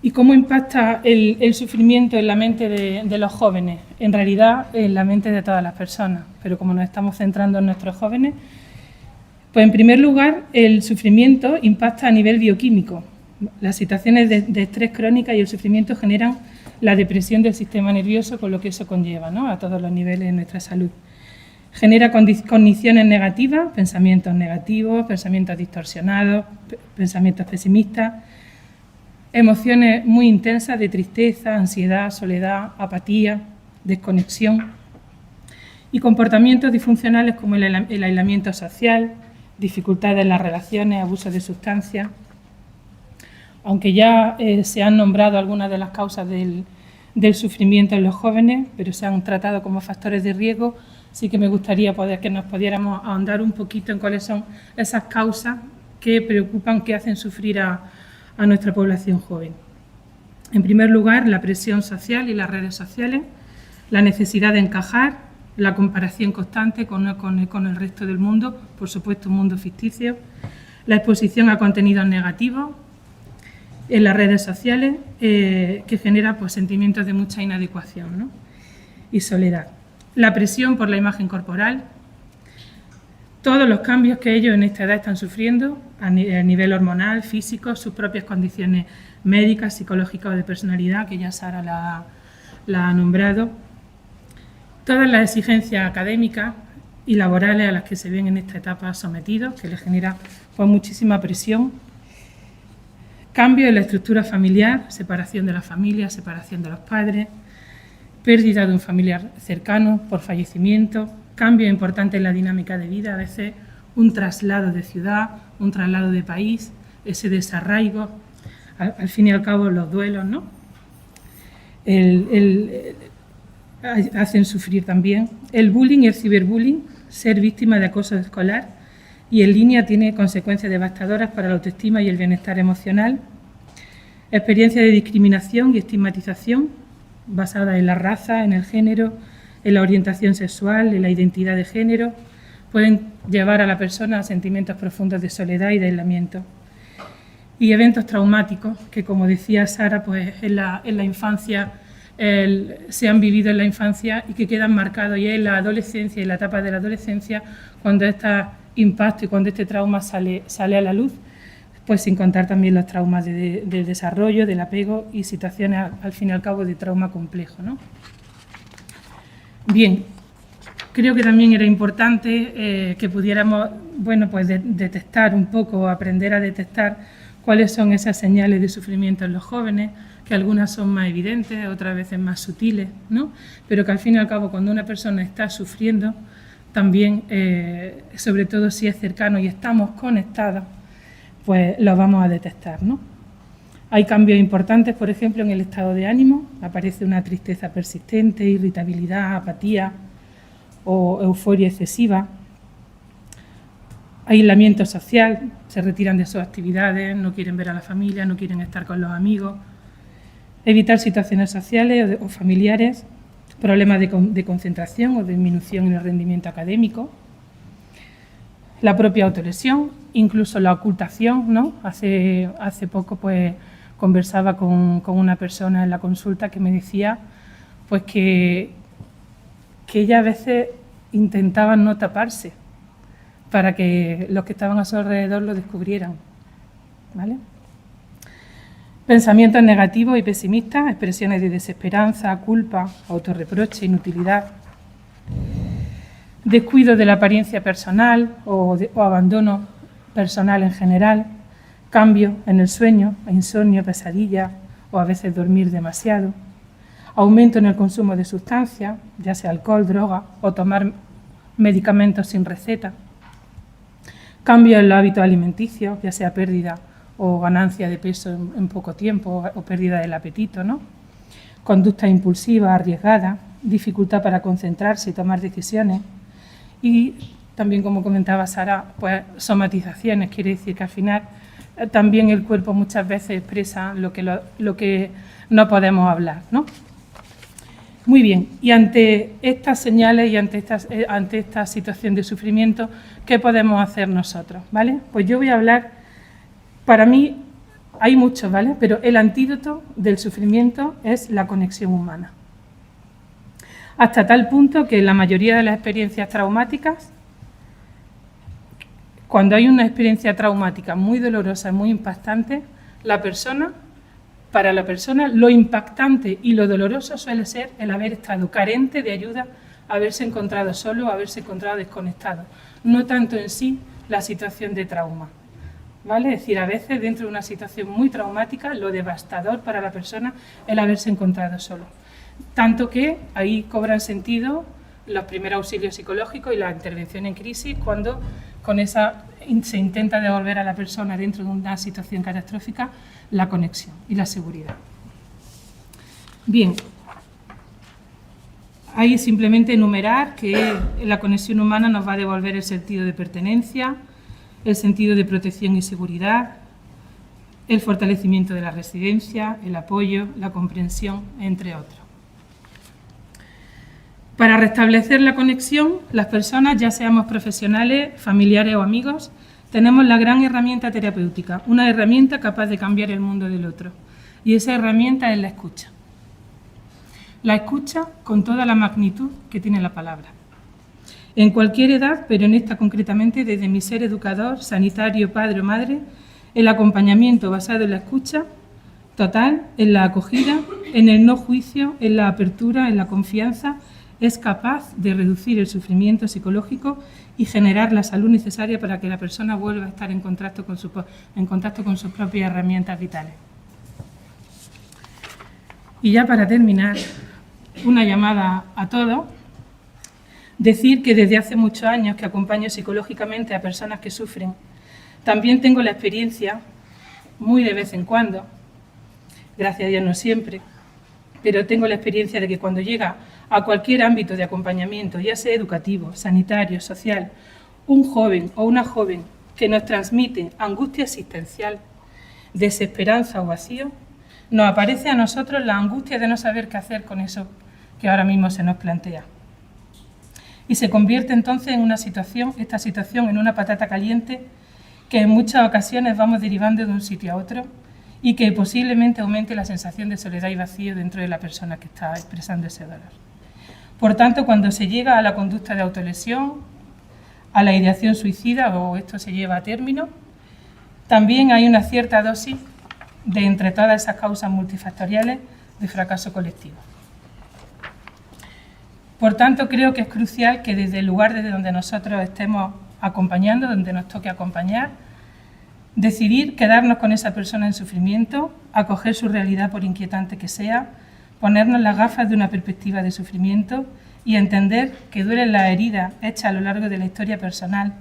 ¿Y cómo impacta el sufrimiento en la mente de los jóvenes? En realidad, en la mente de todas las personas, pero como nos estamos centrando en nuestros jóvenes, pues en primer lugar, el sufrimiento impacta a nivel bioquímico. Las situaciones de estrés crónica y el sufrimiento generan la depresión del sistema nervioso, con lo que eso conlleva, ¿no?, a todos los niveles de nuestra salud. Genera cogniciones negativas, pensamientos negativos, pensamientos distorsionados, pensamientos pesimistas, emociones muy intensas de tristeza, ansiedad, soledad, apatía, desconexión y comportamientos disfuncionales como el aislamiento social, dificultades en las relaciones, abuso de sustancias. Aunque ya se han nombrado algunas de las causas del sufrimiento en los jóvenes, pero se han tratado como factores de riesgo, sí que me gustaría que nos pudiéramos ahondar un poquito en cuáles son esas causas que preocupan, que hacen sufrir a nuestra población joven. En primer lugar, la presión social y las redes sociales, la necesidad de encajar, la comparación constante con el resto del mundo, por supuesto un mundo ficticio, la exposición a contenidos negativos en las redes sociales, que genera pues, sentimientos de mucha inadecuación, ¿no?, y soledad. La presión por la imagen corporal, todos los cambios que ellos en esta edad están sufriendo a nivel hormonal, físico, sus propias condiciones médicas, psicológicas o de personalidad, que ya Sara la ha nombrado, todas las exigencias académicas y laborales a las que se ven en esta etapa sometidos, que les genera pues, muchísima presión, cambio en la estructura familiar, separación de la familia, separación de los padres, pérdida de un familiar cercano por fallecimiento, cambio importante en la dinámica de vida, a veces un traslado de ciudad, un traslado de país, ese desarraigo, al fin y al cabo los duelos, ¿no? hacen sufrir también. El bullying y el ciberbullying, ser víctima de acoso escolar y en línea, tiene consecuencias devastadoras para la autoestima y el bienestar emocional. Experiencias de discriminación y estigmatización basadas en la raza, en el género, en la orientación sexual, en la identidad de género, pueden llevar a la persona a sentimientos profundos de soledad y de aislamiento. Y eventos traumáticos que, como decía Sara, pues en la infancia se han vivido en la infancia y que quedan marcados ya en la adolescencia y la etapa de la adolescencia, cuando este impacto y cuando este trauma sale a la luz, pues sin contar también los traumas del desarrollo, del apego y situaciones al fin y al cabo de trauma complejo, ¿no? Bien, creo que también era importante que pudiéramos, bueno, pues detectar un poco, aprender a detectar cuáles son esas señales de sufrimiento en los jóvenes, que algunas son más evidentes, otras veces más sutiles, ¿no? Pero que al fin y al cabo, cuando una persona está sufriendo, también, sobre todo si es cercano y estamos conectados, pues lo vamos a detectar, ¿no? Hay cambios importantes, por ejemplo, en el estado de ánimo. Aparece una tristeza persistente, irritabilidad, apatía o euforia excesiva. Aislamiento social, se retiran de sus actividades, no quieren ver a la familia, no quieren estar con los amigos. Evitar situaciones sociales o familiares, problemas de concentración o disminución en el rendimiento académico. La propia autolesión, incluso la ocultación, ¿no? Hace poco pues conversaba con una persona en la consulta que me decía pues que ella a veces intentaba no taparse para que los que estaban a su alrededor lo descubrieran, ¿vale? Pensamientos negativos y pesimistas, expresiones de desesperanza, culpa, autorreproche, inutilidad. Descuido de la apariencia personal o abandono personal en general, cambio en el sueño, insomnio, pesadilla o a veces dormir demasiado, aumento en el consumo de sustancias, ya sea alcohol, droga o tomar medicamentos sin receta, cambio en los hábitos alimenticios, ya sea pérdida o ganancia de peso en poco tiempo o pérdida del apetito, ¿no? Conducta impulsiva, arriesgada, dificultad para concentrarse y tomar decisiones. Y también, como comentaba Sara, pues somatizaciones, quiere decir que al final también el cuerpo muchas veces expresa lo que no podemos hablar, ¿no? Muy bien, y ante estas señales y ante esta situación de sufrimiento, ¿qué podemos hacer nosotros? ¿Vale? Pues yo voy a hablar, para mí hay muchos, ¿vale? Pero el antídoto del sufrimiento es la conexión humana. Hasta tal punto que en la mayoría de las experiencias traumáticas, cuando hay una experiencia traumática muy dolorosa, muy impactante, para la persona lo impactante y lo doloroso suele ser el haber estado carente de ayuda, haberse encontrado solo, haberse encontrado desconectado, no tanto en sí la situación de trauma, ¿vale? Es decir, a veces dentro de una situación muy traumática, lo devastador para la persona es el haberse encontrado solo. Tanto que ahí cobran sentido los primeros auxilios psicológicos y la intervención en crisis, cuando con esa se intenta devolver a la persona dentro de una situación catastrófica la conexión y la seguridad. Bien, ahí simplemente enumerar que la conexión humana nos va a devolver el sentido de pertenencia, el sentido de protección y seguridad, el fortalecimiento de la resiliencia, el apoyo, la comprensión, entre otros. Para restablecer la conexión, las personas, ya seamos profesionales, familiares o amigos, tenemos la gran herramienta terapéutica, una herramienta capaz de cambiar el mundo del otro. Y esa herramienta es la escucha. La escucha con toda la magnitud que tiene la palabra. En cualquier edad, pero en esta concretamente, desde mi ser educador, sanitario, padre o madre, el acompañamiento basado en la escucha total, en la acogida, en el no juicio, en la apertura, en la confianza, es capaz de reducir el sufrimiento psicológico y generar la salud necesaria para que la persona vuelva a estar en contacto con sus propias herramientas vitales. Y ya para terminar, una llamada a todos. Decir que desde hace muchos años que acompaño psicológicamente a personas que sufren. También tengo la experiencia, muy de vez en cuando, gracias a Dios no siempre, pero tengo la experiencia de que cuando llega a cualquier ámbito de acompañamiento, ya sea educativo, sanitario, social, un joven o una joven que nos transmite angustia existencial, desesperanza o vacío, nos aparece a nosotros la angustia de no saber qué hacer con eso que ahora mismo se nos plantea. Y se convierte entonces en esta situación en una patata caliente que en muchas ocasiones vamos derivando de un sitio a otro y que posiblemente aumente la sensación de soledad y vacío dentro de la persona que está expresando ese dolor. Por tanto, cuando se llega a la conducta de autolesión, a la ideación suicida o esto se lleva a término, también hay una cierta dosis de entre todas esas causas multifactoriales de fracaso colectivo. Por tanto, creo que es crucial que desde el lugar desde donde nosotros estemos acompañando, donde nos toque acompañar, decidir quedarnos con esa persona en sufrimiento, acoger su realidad por inquietante que sea, ponernos las gafas de una perspectiva de sufrimiento y entender que duelen las heridas hechas a lo largo de la historia personal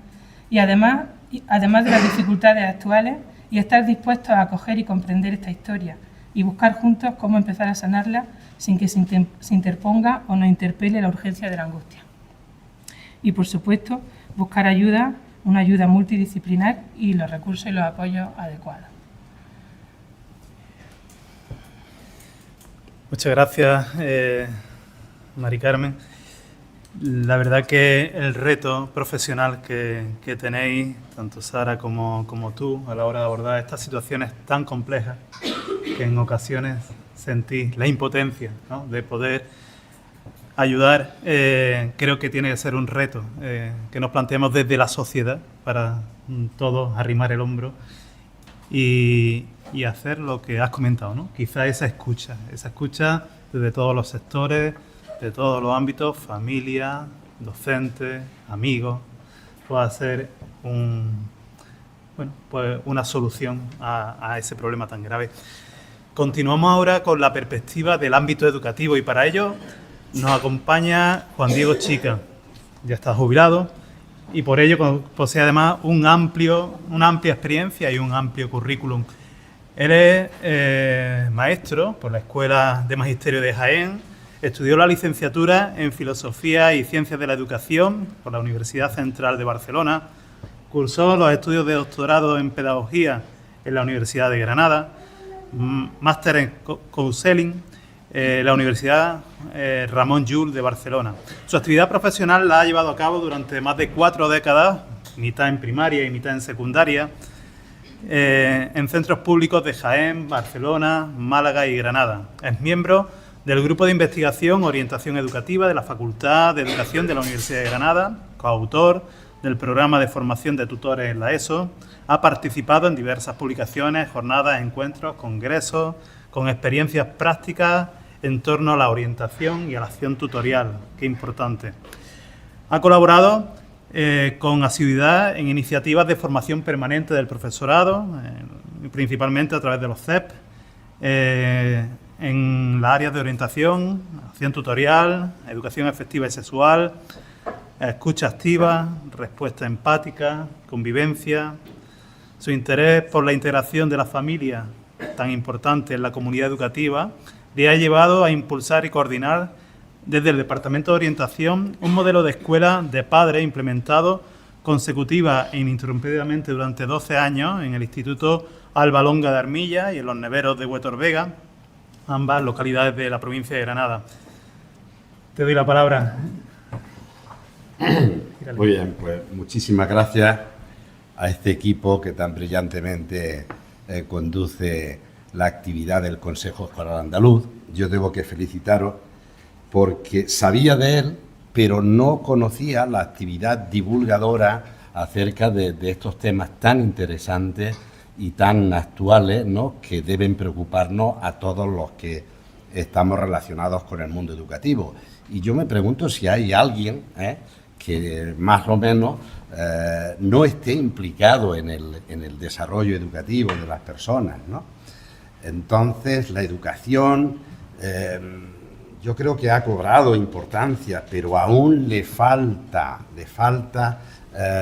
y además de las dificultades actuales, y estar dispuestos a acoger y comprender esta historia y buscar juntos cómo empezar a sanarla sin que se interponga o nos interpele la urgencia de la angustia. Y, por supuesto, buscar ayuda, una ayuda multidisciplinar y los recursos y los apoyos adecuados. Muchas gracias, Mari Carmen. La verdad que el reto profesional que tenéis, tanto Sara como tú, a la hora de abordar estas situaciones tan complejas, que en ocasiones sentís la impotencia, ¿no?, de poder ayudar, creo que tiene que ser un reto que nos planteemos desde la sociedad para todos arrimar el hombro y hacer lo que has comentado, ¿no? Quizá esa escucha desde todos los sectores, de todos los ámbitos, familia, docentes, amigos, pueda ser una solución a ese problema tan grave. Continuamos ahora con la perspectiva del ámbito educativo y para ello nos acompaña Juan Diego Chica. Ya está jubilado y por ello posee además una amplia experiencia y un amplio currículum. Él es maestro por la Escuela de Magisterio de Jaén. Estudió la licenciatura en Filosofía y Ciencias de la Educación por la Universidad Central de Barcelona. Cursó los estudios de doctorado en Pedagogía en la Universidad de Granada. Máster en Counseling en la Universidad Ramon Llull de Barcelona. Su actividad profesional la ha llevado a cabo durante más de 4 décadas, mitad en primaria y mitad en secundaria, en centros públicos de Jaén, Barcelona, Málaga y Granada. Es miembro del Grupo de Investigación Orientación Educativa de la Facultad de Educación de la Universidad de Granada, coautor del programa de formación de tutores en la ESO, ha participado en diversas publicaciones, jornadas, encuentros, congresos, con experiencias prácticas en torno a la orientación y a la acción tutorial, qué importante. Ha colaborado con asiduidad en iniciativas de formación permanente del profesorado, principalmente a través de los CEP, en las áreas de orientación, acción tutorial, educación afectiva y sexual, escucha activa, respuesta empática, convivencia. Su interés por la integración de la familia, tan importante en la comunidad educativa, le ha llevado a impulsar y coordinar desde el Departamento de Orientación un modelo de escuela de padres implementado consecutiva e ininterrumpidamente durante 12 años en el Instituto Alba Longa de Armilla y en los Neveros de Huetor Vega, ambas localidades de la provincia de Granada. Te doy la palabra. Muy bien, pues muchísimas gracias a este equipo que tan brillantemente conduce la actividad del Consejo Escolar Andaluz. Yo debo que felicitaros porque sabía de él, pero no conocía la actividad divulgadora acerca de estos temas tan interesantes y tan actuales, ¿no?, que deben preocuparnos a todos los que estamos relacionados con el mundo educativo. Y yo me pregunto si hay alguien que más o menos no esté implicado en el desarrollo educativo de las personas, ¿no? Entonces, la educación yo creo que ha cobrado importancia, pero aún le falta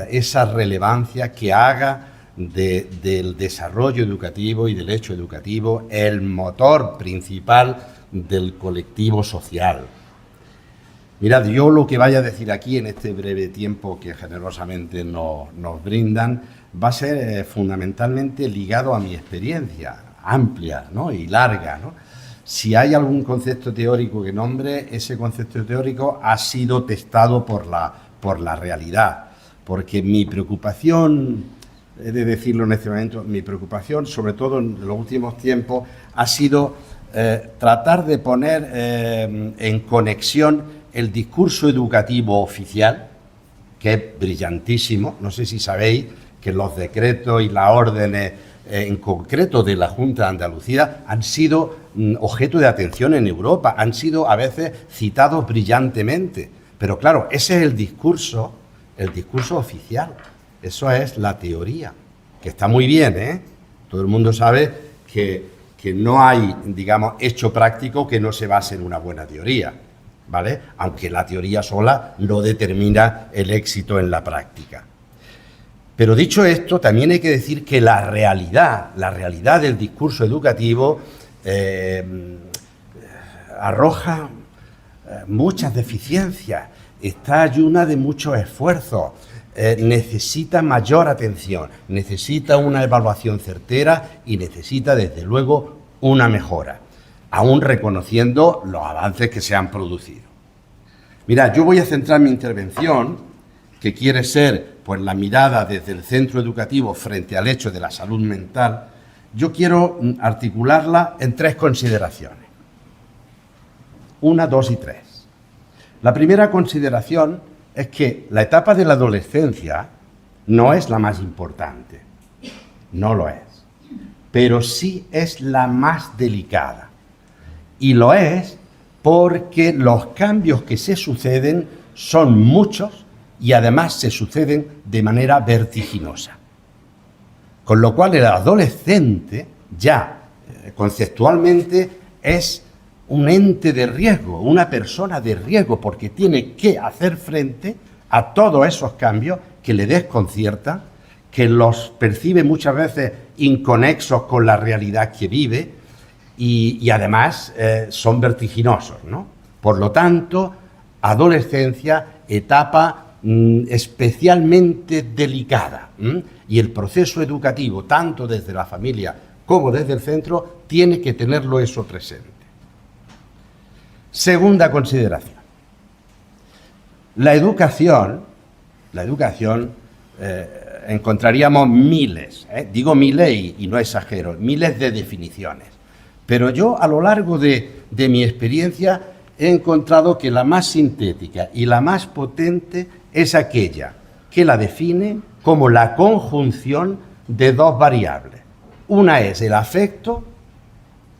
esa relevancia que haga del desarrollo educativo y del hecho educativo el motor principal del colectivo social. Mirad, yo lo que vaya a decir aquí en este breve tiempo que generosamente nos brindan va a ser fundamentalmente ligado a mi experiencia amplia, ¿no?, y larga, ¿no? Si hay algún concepto teórico que nombre, ese concepto teórico ha sido testado por la realidad, porque mi preocupación, he de decirlo en este momento, mi preocupación, sobre todo en los últimos tiempos, ha sido tratar de poner en conexión el discurso educativo oficial, que es brillantísimo. No sé si sabéis que los decretos y las órdenes en concreto de la Junta de Andalucía han sido objeto de atención en Europa, han sido a veces citados brillantemente. Pero claro, ese es el discurso oficial, eso es la teoría, que está muy bien, ¿eh? Todo el mundo sabe que no hay, digamos, hecho práctico que no se base en una buena teoría, ¿vale? Aunque la teoría sola no determina el éxito en la práctica. Pero dicho esto, también hay que decir que la realidad del discurso educativo arroja muchas deficiencias, está llena de muchos esfuerzos, necesita mayor atención, necesita una evaluación certera y necesita, desde luego, una mejora, aún reconociendo los avances que se han producido. Mirad, yo voy a centrar mi intervención, que quiere ser pues la mirada desde el centro educativo frente al hecho de la salud mental. Yo quiero articularla en 3 consideraciones. 1, 2 y 3. La primera consideración es que la etapa de la adolescencia no es la más importante, no lo es, pero sí es la más delicada. Y lo es porque los cambios que se suceden son muchos y además se suceden de manera vertiginosa. Con lo cual el adolescente ya conceptualmente es un ente de riesgo, una persona de riesgo, porque tiene que hacer frente a todos esos cambios que le desconciertan, que los percibe muchas veces inconexos con la realidad que vive y además son vertiginosos, ¿no? Por lo tanto, adolescencia, etapa especialmente delicada, y el proceso educativo, tanto desde la familia como desde el centro, tiene que tenerlo eso presente. Segunda consideración. La educación, encontraríamos miles, digo miles y no exagero, miles de definiciones. Pero yo, a lo largo de mi experiencia, he encontrado que la más sintética y la más potente es aquella que la define como la conjunción de 2 variables. Una es el afecto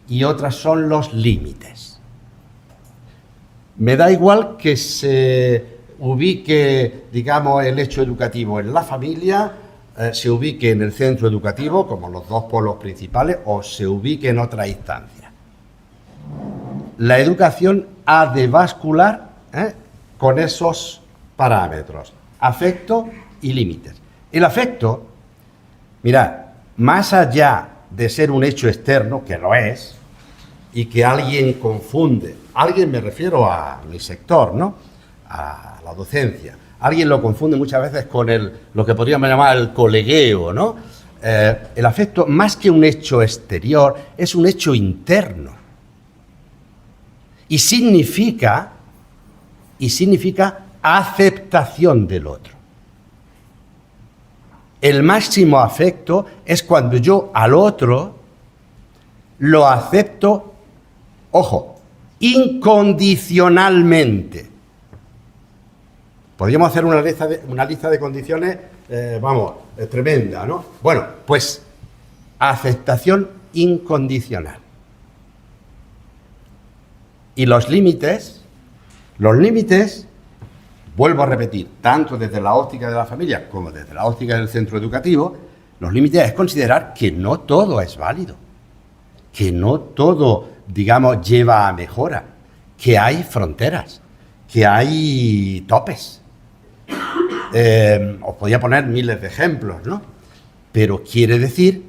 y otras son los límites. Me da igual que se ubique, digamos, el hecho educativo en la familia, se ubique en el centro educativo, como los 2 polos principales, o se ubique en otra instancia. La educación ha de bascular con esos parámetros, afecto y límites. El afecto, mirad, más allá de ser un hecho externo, que lo es, y que alguien confunde, alguien me refiero a mi sector, ¿no?, a la docencia, alguien lo confunde muchas veces con lo que podríamos llamar el colegueo, ¿no? El afecto, más que un hecho exterior, es un hecho interno. Y significa aceptación del otro. El máximo afecto es cuando yo al otro lo acepto, ojo, incondicionalmente. Podríamos hacer una lista de condiciones, tremenda, ¿no? Bueno, pues aceptación incondicional. Y los límites, vuelvo a repetir, tanto desde la óptica de la familia como desde la óptica del centro educativo, los límites es considerar que no todo es válido, que no todo, digamos, lleva a mejora, que hay fronteras, que hay topes. Os podía poner miles de ejemplos, ¿no? Pero quiere decir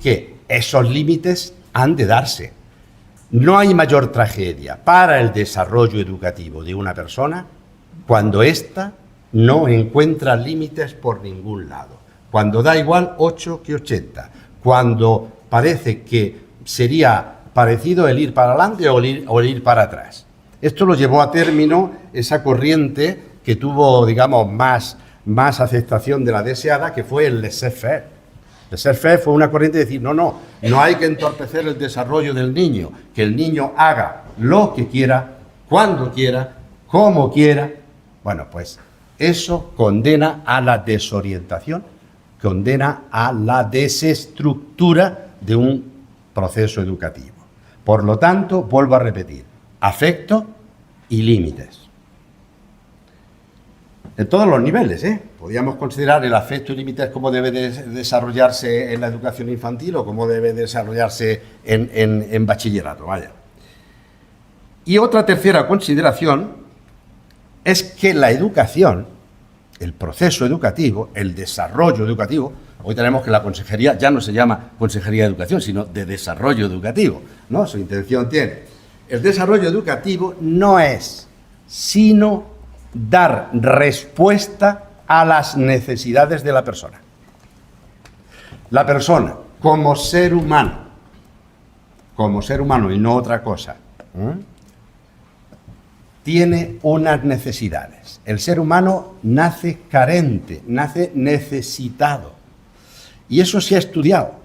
que esos límites han de darse. No hay mayor tragedia para el desarrollo educativo de una persona cuando ésta no encuentra límites por ningún lado, cuando da igual 8 que 80, cuando parece que sería parecido el ir para adelante o el ir para atrás. Esto lo llevó a término esa corriente que tuvo, digamos, más aceptación de la deseada, que fue el laissez-faire. Laissez-faire fue una corriente de decir, no hay que entorpecer el desarrollo del niño, que el niño haga lo que quiera, cuando quiera, como quiera. Bueno, pues eso condena a la desorientación, condena a la desestructura de un proceso educativo. Por lo tanto, vuelvo a repetir, afecto y límites. En todos los niveles, podríamos considerar el afecto y límites como debe de desarrollarse en la educación infantil o cómo debe desarrollarse en bachillerato, vaya. Y otra tercera consideración es que la educación, el proceso educativo, el desarrollo educativo, hoy tenemos que la consejería ya no se llama Consejería de Educación, sino de Desarrollo Educativo, ¿no? Su intención tiene. El desarrollo educativo no es sino dar respuesta a las necesidades de la persona. La persona, como ser humano y no otra cosa, tiene unas necesidades. El ser humano nace carente, nace necesitado. Y eso se ha estudiado.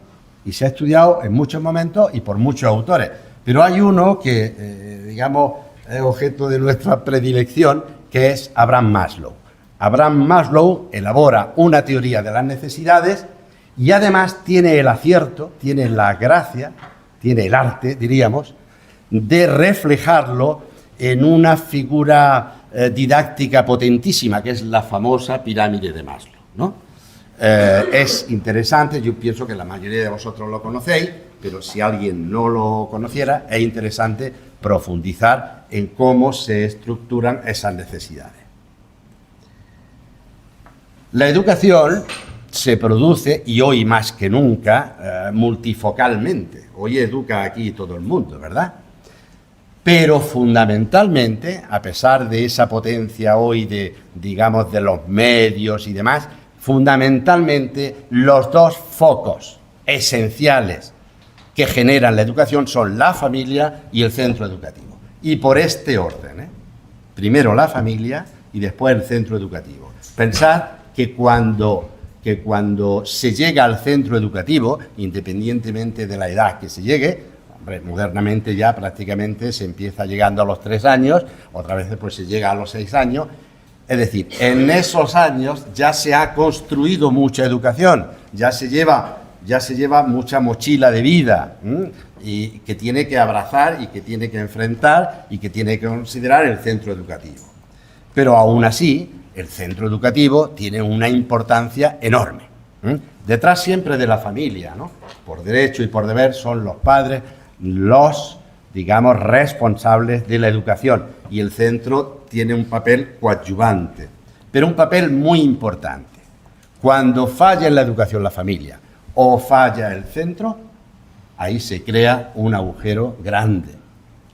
Y se ha estudiado en muchos momentos y por muchos autores. Pero hay uno que, digamos, es objeto de nuestra predilección, que es Abraham Maslow. Abraham Maslow elabora una teoría de las necesidades y además tiene el acierto, tiene la gracia, tiene el arte, diríamos, de reflejarlo en una figura didáctica potentísima, que es la famosa pirámide de Maslow, ¿no? Es interesante, yo pienso que la mayoría de vosotros lo conocéis, pero si alguien no lo conociera, es interesante profundizar en cómo se estructuran esas necesidades. La educación se produce, y hoy más que nunca, multifocalmente. Hoy educa aquí todo el mundo, ¿verdad? Pero fundamentalmente, a pesar de esa potencia hoy de, digamos, de los medios y demás, fundamentalmente los dos focos esenciales que generan la educación son la familia y el centro educativo. Y por este orden, primero la familia y después el centro educativo. Pensad que cuando se llega al centro educativo, independientemente de la edad que se llegue, hombre, modernamente ya prácticamente se empieza llegando a los 3 años, otra vez después se llega a los 6 años, es decir, en esos años ya se ha construido mucha educación, ya se lleva mucha mochila de vida y que tiene que abrazar y que tiene que enfrentar y que tiene que considerar el centro educativo. Pero aún así, el centro educativo tiene una importancia enorme. Detrás siempre de la familia, ¿no? Por derecho y por deber son los padres los, digamos, responsables de la educación y el centro tiene un papel coadyuvante, pero un papel muy importante. Cuando falla en la educación la familia o falla el centro, ahí se crea un agujero grande.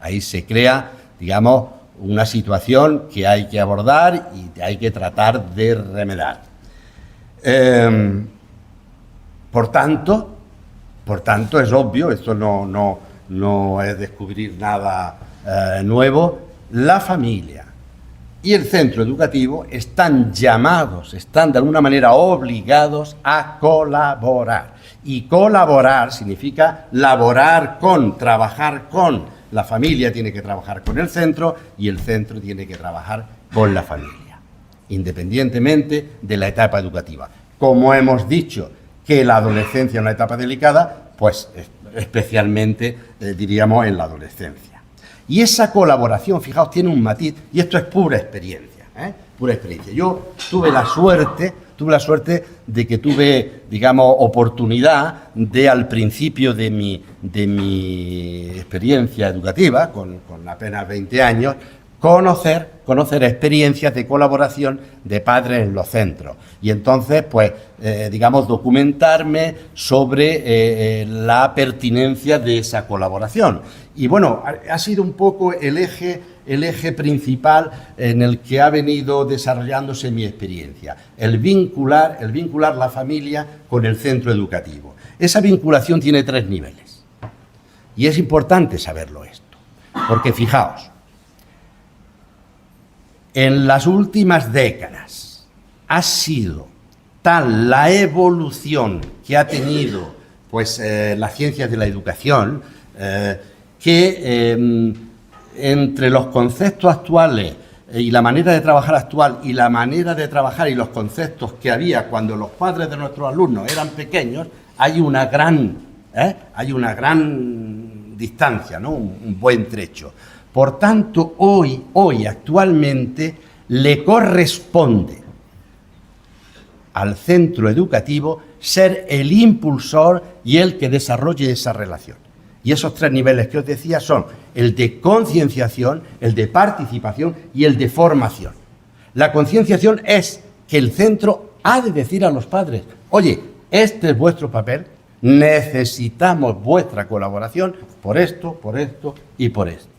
Ahí se crea, digamos, una situación que hay que abordar y hay que tratar de remediar. Por tanto, es obvio, esto no es descubrir nada nuevo, la familia y el centro educativo están llamados, están de alguna manera obligados a colaborar. Y colaborar significa laborar con, trabajar con. La familia tiene que trabajar con el centro y el centro tiene que trabajar con la familia, independientemente de la etapa educativa. Como hemos dicho que la adolescencia es una etapa delicada, pues especialmente diríamos en la adolescencia. Y esa colaboración, fijaos, tiene un matiz, y esto es pura experiencia, pura experiencia. Yo tuve la suerte de que tuve, digamos, oportunidad de, al principio de mi experiencia educativa, con apenas 20 años, conocer experiencias de colaboración de padres en los centros. Y entonces, pues, digamos, documentarme sobre la pertinencia de esa colaboración. Y bueno, ha sido un poco el eje principal en el que ha venido desarrollándose mi experiencia, el vincular la familia con el centro educativo. Esa vinculación tiene 3 niveles y es importante saberlo esto, porque fijaos, en las últimas décadas ha sido tal la evolución que ha tenido pues, las ciencias de la educación, que entre los conceptos actuales y la manera de trabajar actual y la manera de trabajar y los conceptos que había cuando los padres de nuestros alumnos eran pequeños, hay una gran distancia, ¿no? Un buen trecho. Por tanto, hoy actualmente le corresponde al centro educativo ser el impulsor y el que desarrolle esa relación. Y esos 3 niveles que os decía son el de concienciación, el de participación y el de formación. La concienciación es que el centro ha de decir a los padres, oye, este es vuestro papel, necesitamos vuestra colaboración por esto y por esto.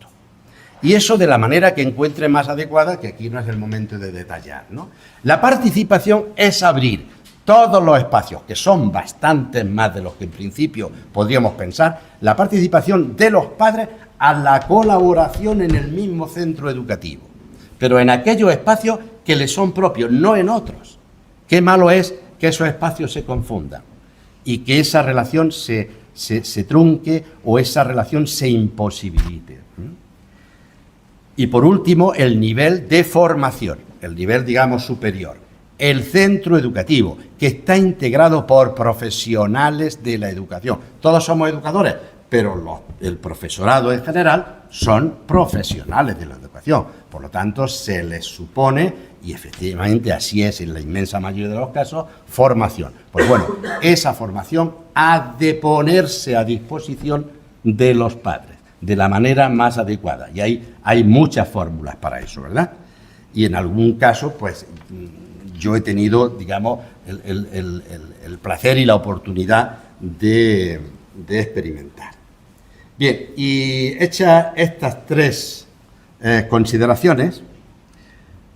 Y eso de la manera que encuentre más adecuada, que aquí no es el momento de detallar, ¿no? La participación es abrir todos los espacios, que son bastantes más de los que en principio podríamos pensar, la participación de los padres a la colaboración en el mismo centro educativo, pero en aquellos espacios que les son propios, no en otros. Qué malo es que esos espacios se confundan y que esa relación se trunque o esa relación se imposibilite. Y por último, el nivel de formación, el nivel, digamos, superior. El centro educativo, que está integrado por profesionales de la educación. Todos somos educadores, pero el profesorado en general son profesionales de la educación. Por lo tanto, se les supone, y efectivamente así es en la inmensa mayoría de los casos, formación. Pues bueno, esa formación ha de ponerse a disposición de los padres, de la manera más adecuada. Y hay muchas fórmulas para eso, ¿verdad? Y en algún caso, pues yo he tenido, digamos, el placer y la oportunidad de experimentar. Bien, y hechas estas 3 consideraciones,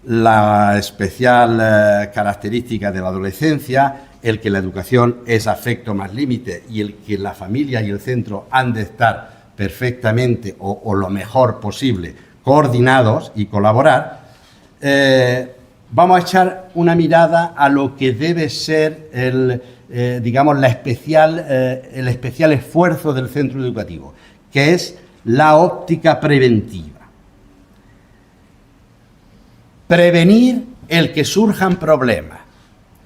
la especial característica de la adolescencia, el que la educación es afecto más límite y el que la familia y el centro han de estar perfectamente o lo mejor posible coordinados y colaborar, vamos a echar una mirada a lo que debe ser el especial esfuerzo del centro educativo, que es la óptica preventiva. Prevenir el que surjan problemas,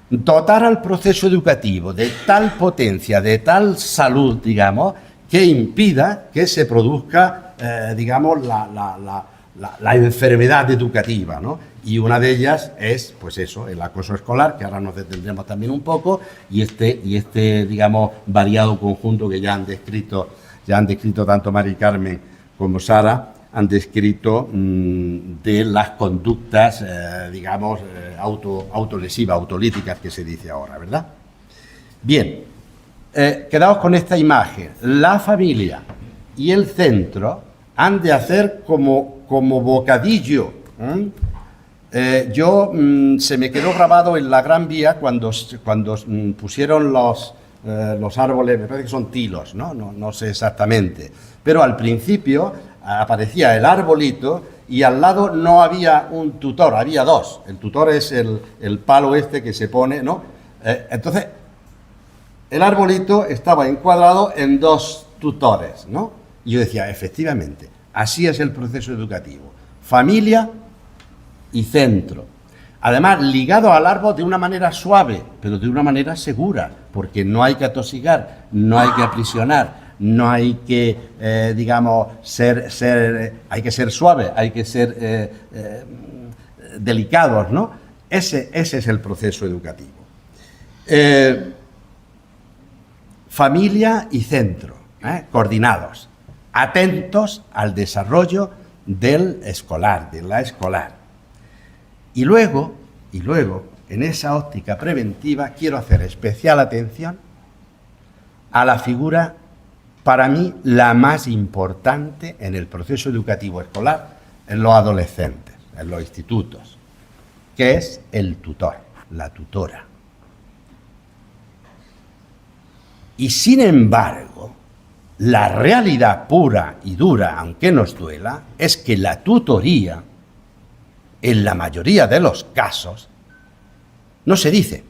dotar al proceso educativo de tal potencia, de tal salud, digamos, que impida que se produzca, la enfermedad educativa, ¿no? Y una de ellas es, pues eso, el acoso escolar, que ahora nos detendremos también un poco, y este digamos, variado conjunto que ya han descrito tanto Mari Carmen como Sara, han descrito de las conductas, autolesivas, autolíticas que se dice ahora, ¿verdad? Bien, quedaos con esta imagen. La familia y el centro han de hacer como bocadillo. Se me quedó grabado en la Gran Vía cuando pusieron los árboles, me parece que son tilos, no sé exactamente, pero al principio aparecía el arbolito y al lado no había un tutor, había 2. El tutor es el palo este que se pone, ¿no? Entonces, el arbolito estaba encuadrado en 2 tutores, ¿no? Y yo decía, efectivamente, así es el proceso educativo. Familia y centro. Además, ligado al árbol de una manera suave, pero de una manera segura, porque no hay que atosigar, no hay que aprisionar, no hay que, hay que ser suave, hay que ser delicados, ¿no? Ese es el proceso educativo. Familia y centro, coordinados, atentos al desarrollo del escolar, de la escolar. Y luego, en esa óptica preventiva, quiero hacer especial atención a la figura para mí la más importante en el proceso educativo escolar en los adolescentes, en los institutos, que es el tutor, la tutora. Y sin embargo, la realidad pura y dura, aunque nos duela, es que la tutoría, en la mayoría de los casos, no se dice,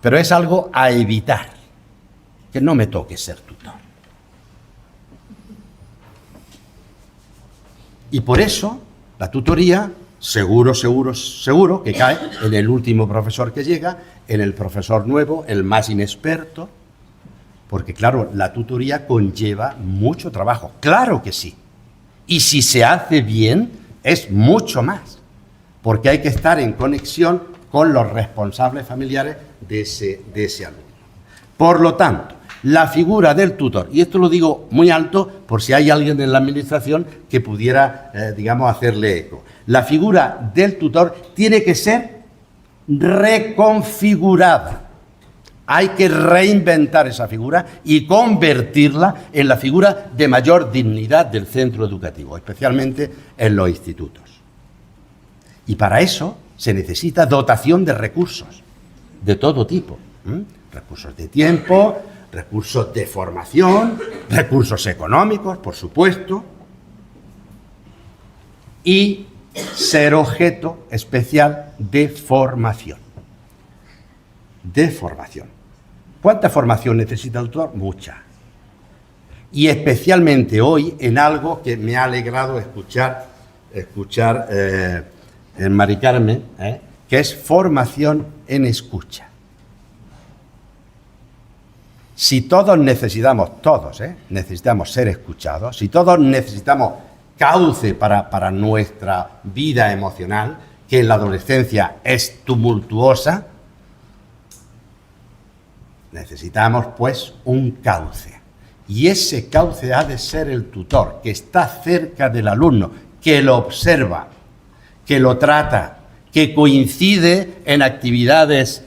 pero es algo a evitar, que no me toque ser tutor. Y por eso, la tutoría, seguro que cae en el último profesor que llega, en el profesor nuevo, el más inexperto, porque claro, la tutoría conlleva mucho trabajo, claro que sí. Y si se hace bien, es mucho más, porque hay que estar en conexión con los responsables familiares de ese alumno. Por lo tanto, la figura del tutor, y esto lo digo muy alto por si hay alguien en la administración que pudiera, digamos, hacerle eco. La figura del tutor tiene que ser reconfigurada. Hay que reinventar esa figura y convertirla en la figura de mayor dignidad del centro educativo, especialmente en los institutos. Y para eso se necesita dotación de recursos de todo tipo. Recursos de tiempo, recursos de formación, recursos económicos, por supuesto, y ser objeto especial de formación. De formación. ¿Cuánta formación necesita el tutor? Mucha. Y especialmente hoy en algo que me ha alegrado escuchar en Mari Carmen, que es formación en escucha. Si todos necesitamos ser escuchados, si todos necesitamos cauce para nuestra vida emocional, que en la adolescencia es tumultuosa, necesitamos, pues, un cauce. Y ese cauce ha de ser el tutor, que está cerca del alumno, que lo observa, que lo trata, que coincide en actividades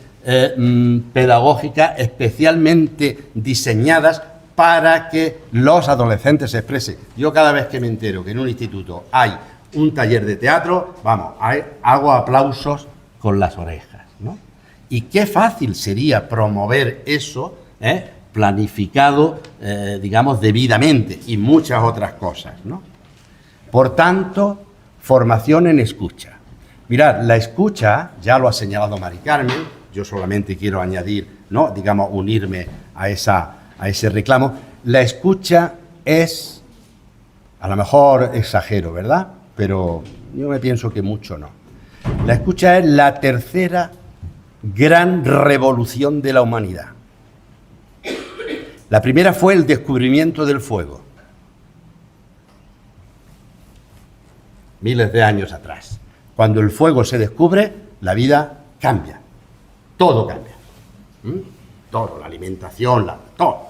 pedagógicas especialmente diseñadas para que los adolescentes se expresen. Yo cada vez que me entero que en un instituto hay un taller de teatro, vamos, hago aplausos con las orejas, ¿no? Y qué fácil sería promover eso, planificado, digamos, debidamente, y muchas otras cosas, ¿no? Por tanto, formación en escucha. Mirad, la escucha, ya lo ha señalado Mari Carmen, yo solamente quiero añadir, ¿no?, digamos, unirme a ese reclamo. La escucha es, a lo mejor exagero, ¿verdad?, pero yo me pienso que mucho no. La escucha es la tercera gran revolución de la humanidad. La primera fue el descubrimiento del fuego, miles de años atrás. Cuando el fuego se descubre, la vida cambia, todo cambia. Todo, la alimentación, todo.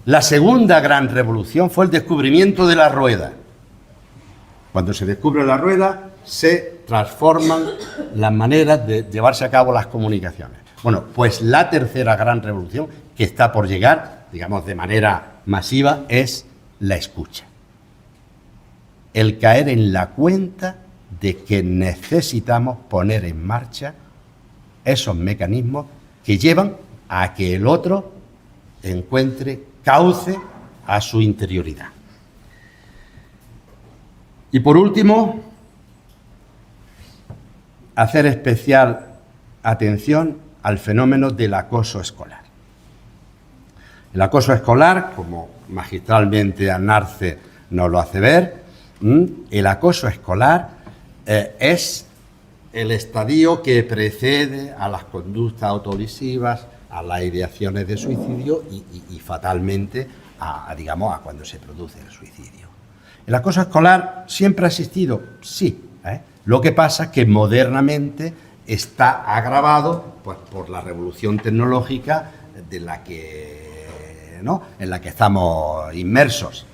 La segunda gran revolución fue el descubrimiento de la rueda. Cuando se descubre la rueda, se transforman las maneras de llevarse a cabo las comunicaciones. Bueno, pues la tercera gran revolución, que está por llegar, digamos, de manera masiva, es la escucha. El caer en la cuenta de que necesitamos poner en marcha esos mecanismos que llevan a que el otro encuentre cauce a su interioridad. Y por último, hacer especial atención al fenómeno del acoso escolar. El acoso escolar, como magistralmente Arnarce nos lo hace ver, el acoso escolar es el estadio que precede a las conductas autolesivas, a las ideaciones de suicidio y fatalmente a cuando se produce el suicidio. ¿El acoso escolar siempre ha existido? Sí. Lo que pasa es que modernamente está agravado, pues, por la revolución tecnológica en la que estamos inmersos.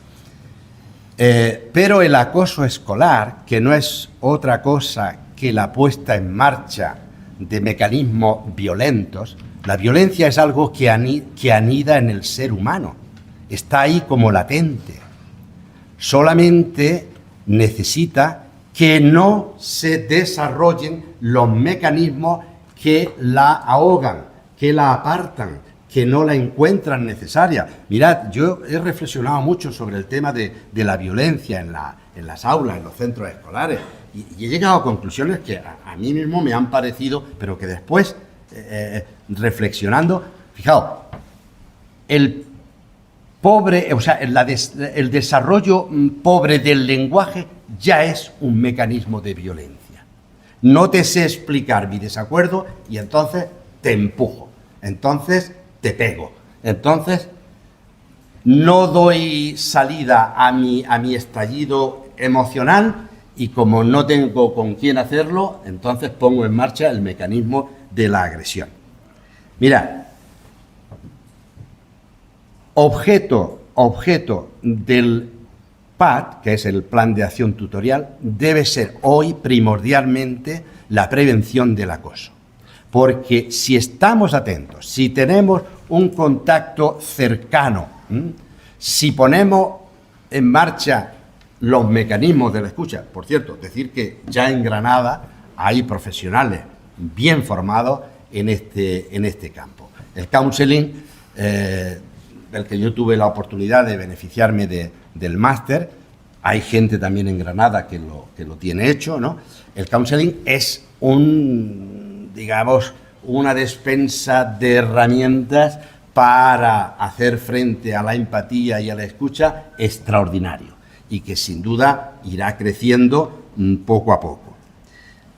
Pero el acoso escolar, que no es otra cosa que la puesta en marcha de mecanismos violentos, la violencia es algo que anida en el ser humano, está ahí como latente. Solamente necesita que no se desarrollen los mecanismos que la ahogan, que la apartan, que no la encuentran necesaria. Mirad, yo he reflexionado mucho sobre el tema de la violencia en las aulas, en los centros escolares, y he llegado a conclusiones que a mí mismo me han parecido, pero que después, reflexionando, fijaos, el desarrollo pobre del lenguaje ya es un mecanismo de violencia. No te sé explicar mi desacuerdo y entonces te empujo, entonces te pego, entonces no doy salida a mi estallido emocional y como no tengo con quién hacerlo, entonces pongo en marcha el mecanismo de la agresión. Mira, objeto del PAT, que es el Plan de Acción Tutorial, debe ser hoy primordialmente la prevención del acoso. Porque si estamos atentos, si tenemos un contacto cercano, si ponemos en marcha los mecanismos de la escucha, por cierto, decir que ya en Granada hay profesionales bien formados en este campo. El counseling, del que yo tuve la oportunidad de beneficiarme del máster, hay gente también en Granada que lo tiene hecho, ¿no? El counseling es una despensa de herramientas para hacer frente a la empatía y a la escucha extraordinario y que sin duda irá creciendo poco a poco.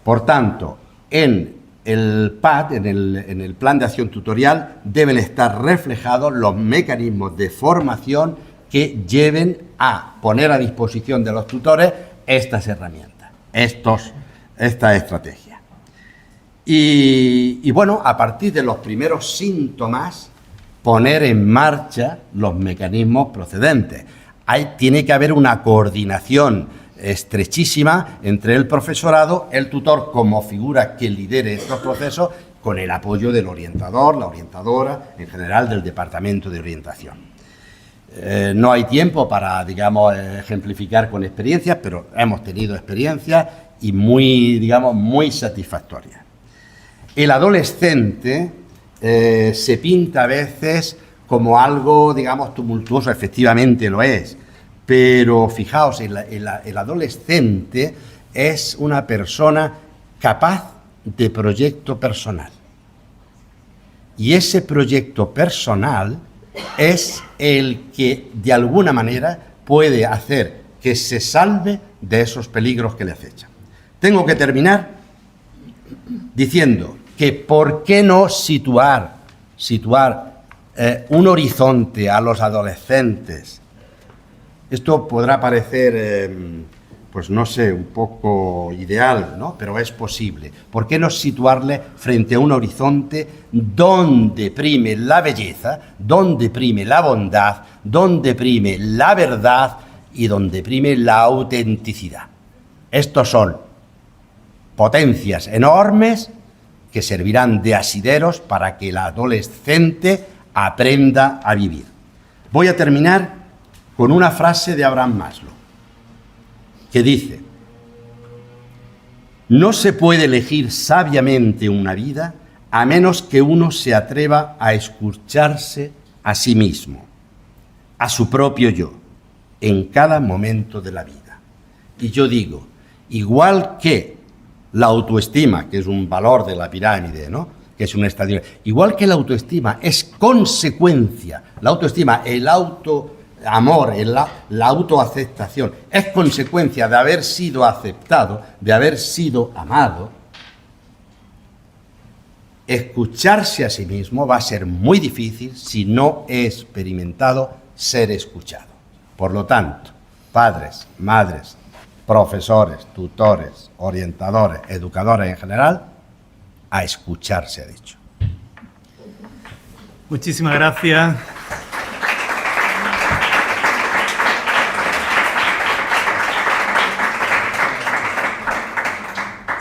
Por tanto, en el PAT, en el Plan de Acción Tutorial, deben estar reflejados los mecanismos de formación que lleven a poner a disposición de los tutores estas herramientas, esta estrategia. Y bueno, a partir de los primeros síntomas, poner en marcha los mecanismos procedentes. Tiene que haber una coordinación estrechísima entre el profesorado, el tutor como figura que lidere estos procesos, con el apoyo del orientador, la orientadora, en general del departamento de orientación. No hay tiempo para, ejemplificar con experiencias, pero hemos tenido experiencias y muy satisfactorias. El adolescente se pinta a veces como algo, tumultuoso, efectivamente lo es, pero fijaos, el adolescente es una persona capaz de proyecto personal. Y ese proyecto personal es el que, de alguna manera, puede hacer que se salve de esos peligros que le acechan. Tengo que terminar diciendo que ¿por qué no situar un horizonte a los adolescentes? Esto podrá parecer, un poco ideal, ¿no? Pero es posible. ¿Por qué no situarle frente a un horizonte donde prime la belleza, donde prime la bondad, donde prime la verdad y donde prime la autenticidad? Estos son potencias enormes que servirán de asideros para que el adolescente aprenda a vivir. Voy a terminar con una frase de Abraham Maslow, que dice: no se puede elegir sabiamente una vida a menos que uno se atreva a escucharse a sí mismo, a su propio yo, en cada momento de la vida. Y yo digo, igual que la autoestima, que es un valor de la pirámide, ¿no?, que es un estadio, igual que la autoestima es consecuencia, la autoestima, el autoamor, la autoaceptación, es consecuencia de haber sido aceptado, de haber sido amado. Escucharse a sí mismo va a ser muy difícil si no he experimentado ser escuchado. Por lo tanto, padres, madres, profesores, tutores, orientadores, educadores en general, a escuchar, se ha dicho. Muchísimas gracias.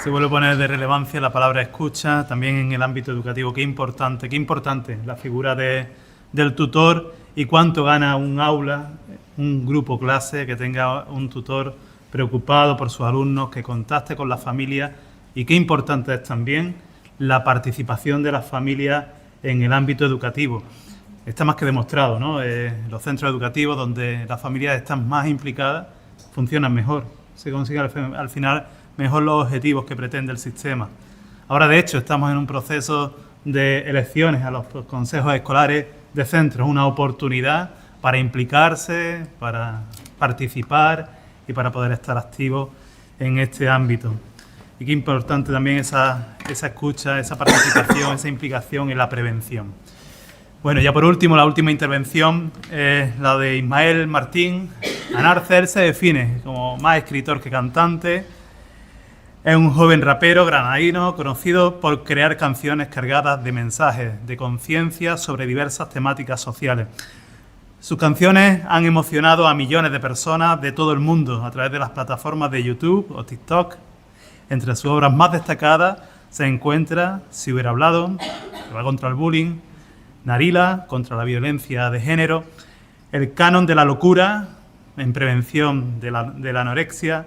Se vuelve a poner de relevancia la palabra escucha, también en el ámbito educativo. Qué importante la figura del tutor y cuánto gana un aula, un grupo clase que tenga un tutor preocupado por sus alumnos, que contacte con la familia, y qué importante es también la participación de las familias en el ámbito educativo. Está más que demostrado, ¿no? Los centros educativos donde las familias están más implicadas funcionan mejor, se consiguen al final mejor los objetivos que pretende el sistema. Ahora, de hecho, estamos en un proceso de elecciones a los consejos escolares de centros, una oportunidad para implicarse, para participar y para poder estar activos en este ámbito. Y qué importante también esa escucha, esa participación, esa implicación en la prevención. Bueno, ya por último, la última intervención es la de Ismael Martín. Anarce, él se define como más escritor que cantante. Es un joven rapero granadino conocido por crear canciones cargadas de mensajes, de conciencia sobre diversas temáticas sociales. Sus canciones han emocionado a millones de personas de todo el mundo a través de las plataformas de YouTube o TikTok. Entre sus obras más destacadas se encuentra Si hubiera hablado, que va contra el bullying, Narila, contra la violencia de género, El canon de la locura, en prevención de la anorexia,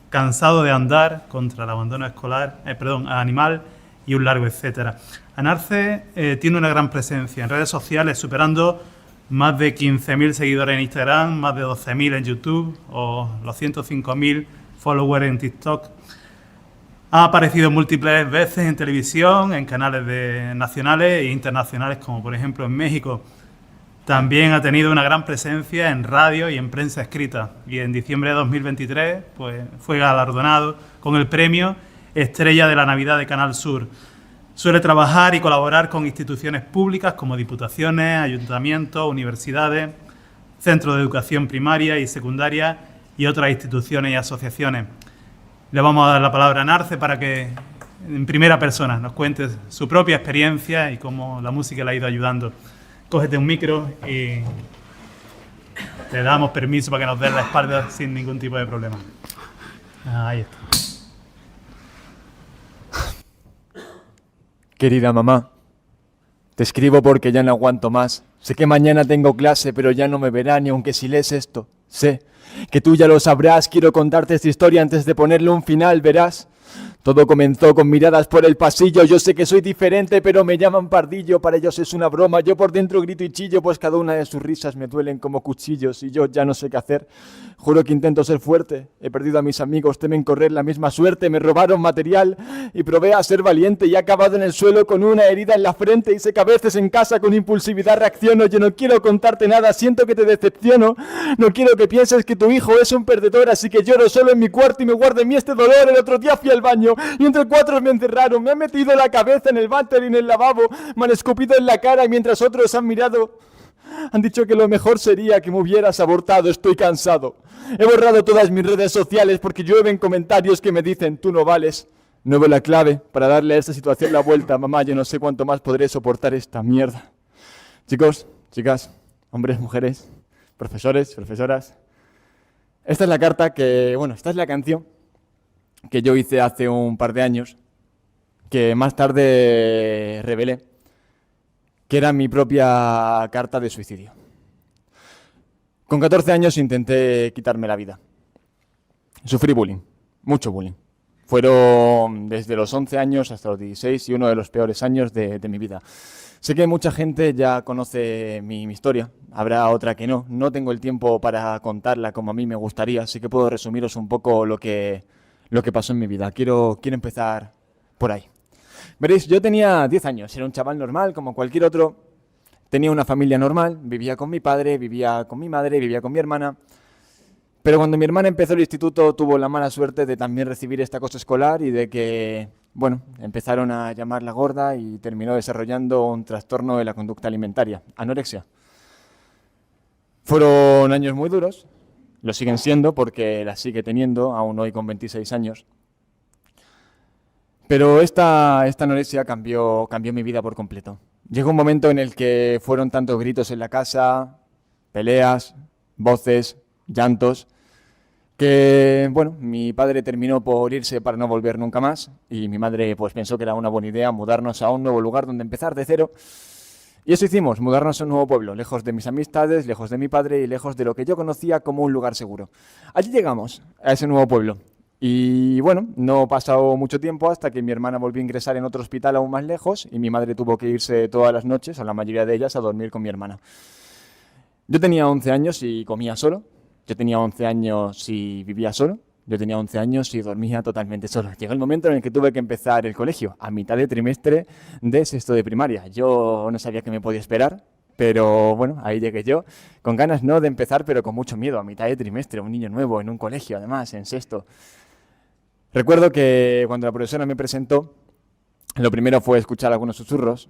Cansado de andar, contra el abandono escolar, animal, y un largo etcétera. Anarce tiene una gran presencia en redes sociales, superando más de 15.000 seguidores en Instagram, más de 12.000 en YouTube o los 105.000 followers en TikTok. Ha aparecido múltiples veces en televisión, en canales nacionales e internacionales, como por ejemplo en México. También ha tenido una gran presencia en radio y en prensa escrita. Y en diciembre de 2023 pues, fue galardonado con el premio Estrella de la Navidad de Canal Sur. Suele trabajar y colaborar con instituciones públicas como diputaciones, ayuntamientos, universidades, centros de educación primaria y secundaria y otras instituciones y asociaciones. Le vamos a dar la palabra a Anarce para que en primera persona nos cuente su propia experiencia y cómo la música le ha ido ayudando. Cógete un micro y le damos permiso para que nos den la espalda sin ningún tipo de problema. Ahí está. Querida mamá, te escribo porque ya no aguanto más. Sé que mañana tengo clase, pero ya no me verá ni aunque si lees esto. Sé que tú ya lo sabrás, quiero contarte esta historia antes de ponerle un final, verás. Todo comenzó con miradas por el pasillo, yo sé que soy diferente, pero me llaman pardillo, para ellos es una broma, yo por dentro grito y chillo, pues cada una de sus risas me duelen como cuchillos y yo ya no sé qué hacer. Juro que intento ser fuerte, he perdido a mis amigos, temen correr la misma suerte, me robaron material y probé a ser valiente y he acabado en el suelo con una herida en la frente y sé que a veces en casa con impulsividad reacciono, yo no quiero contarte nada, siento que te decepciono, no quiero que pienses que tu hijo es un perdedor, así que lloro solo en mi cuarto y me guardo en mí este dolor. El otro día fui al baño y entre cuatro me encerraron, me han metido la cabeza en el váter y en el lavabo, me han escupido en la cara y mientras otros han mirado, han dicho que lo mejor sería que me hubieras abortado, estoy cansado. He borrado todas mis redes sociales porque llueven comentarios que me dicen, tú no vales. No veo la clave para darle a esta situación la vuelta, mamá, yo no sé cuánto más podré soportar esta mierda. Chicos, chicas, hombres, mujeres, profesores, profesoras, esta es la carta esta es la canción que yo hice hace un par de años, que más tarde revelé, que era mi propia carta de suicidio. Con 14 años intenté quitarme la vida. Sufrí bullying, mucho bullying. Fueron desde los 11 años hasta los 16 y uno de los peores años de mi vida. Sé que mucha gente ya conoce mi historia, habrá otra que no. No tengo el tiempo para contarla como a mí me gustaría, así que puedo resumiros un poco lo que pasó en mi vida. Quiero empezar por ahí. Veréis, yo tenía 10 años, era un chaval normal como cualquier otro. Tenía una familia normal, vivía con mi padre, vivía con mi madre, vivía con mi hermana. Pero cuando mi hermana empezó el instituto tuvo la mala suerte de también recibir este acoso escolar y de que, empezaron a llamarla gorda y terminó desarrollando un trastorno de la conducta alimentaria, anorexia. Fueron años muy duros, lo siguen siendo porque la sigue teniendo, aún hoy con 26 años. Pero esta anorexia cambió mi vida por completo. Llegó un momento en el que fueron tantos gritos en la casa, peleas, voces, llantos, que mi padre terminó por irse para no volver nunca más y mi madre pues pensó que era una buena idea mudarnos a un nuevo lugar donde empezar de cero Y eso hicimos, mudarnos a un nuevo pueblo, lejos de mis amistades, lejos de mi padre y lejos de lo que yo conocía como un lugar seguro. Allí llegamos, a ese nuevo pueblo. Y bueno, no pasó mucho tiempo hasta que mi hermana volvió a ingresar en otro hospital aún más lejos y mi madre tuvo que irse todas las noches, o la mayoría de ellas, a dormir con mi hermana. Yo tenía 11 años y comía solo. Yo tenía 11 años y vivía solo. Yo tenía 11 años y dormía totalmente solo. Llegó el momento en el que tuve que empezar el colegio, a mitad de trimestre de sexto de primaria. Yo no sabía qué me podía esperar, pero bueno, ahí llegué yo, con ganas no de empezar, pero con mucho miedo, a mitad de trimestre, un niño nuevo en un colegio, además, en sexto. Recuerdo que cuando la profesora me presentó, lo primero fue escuchar algunos susurros,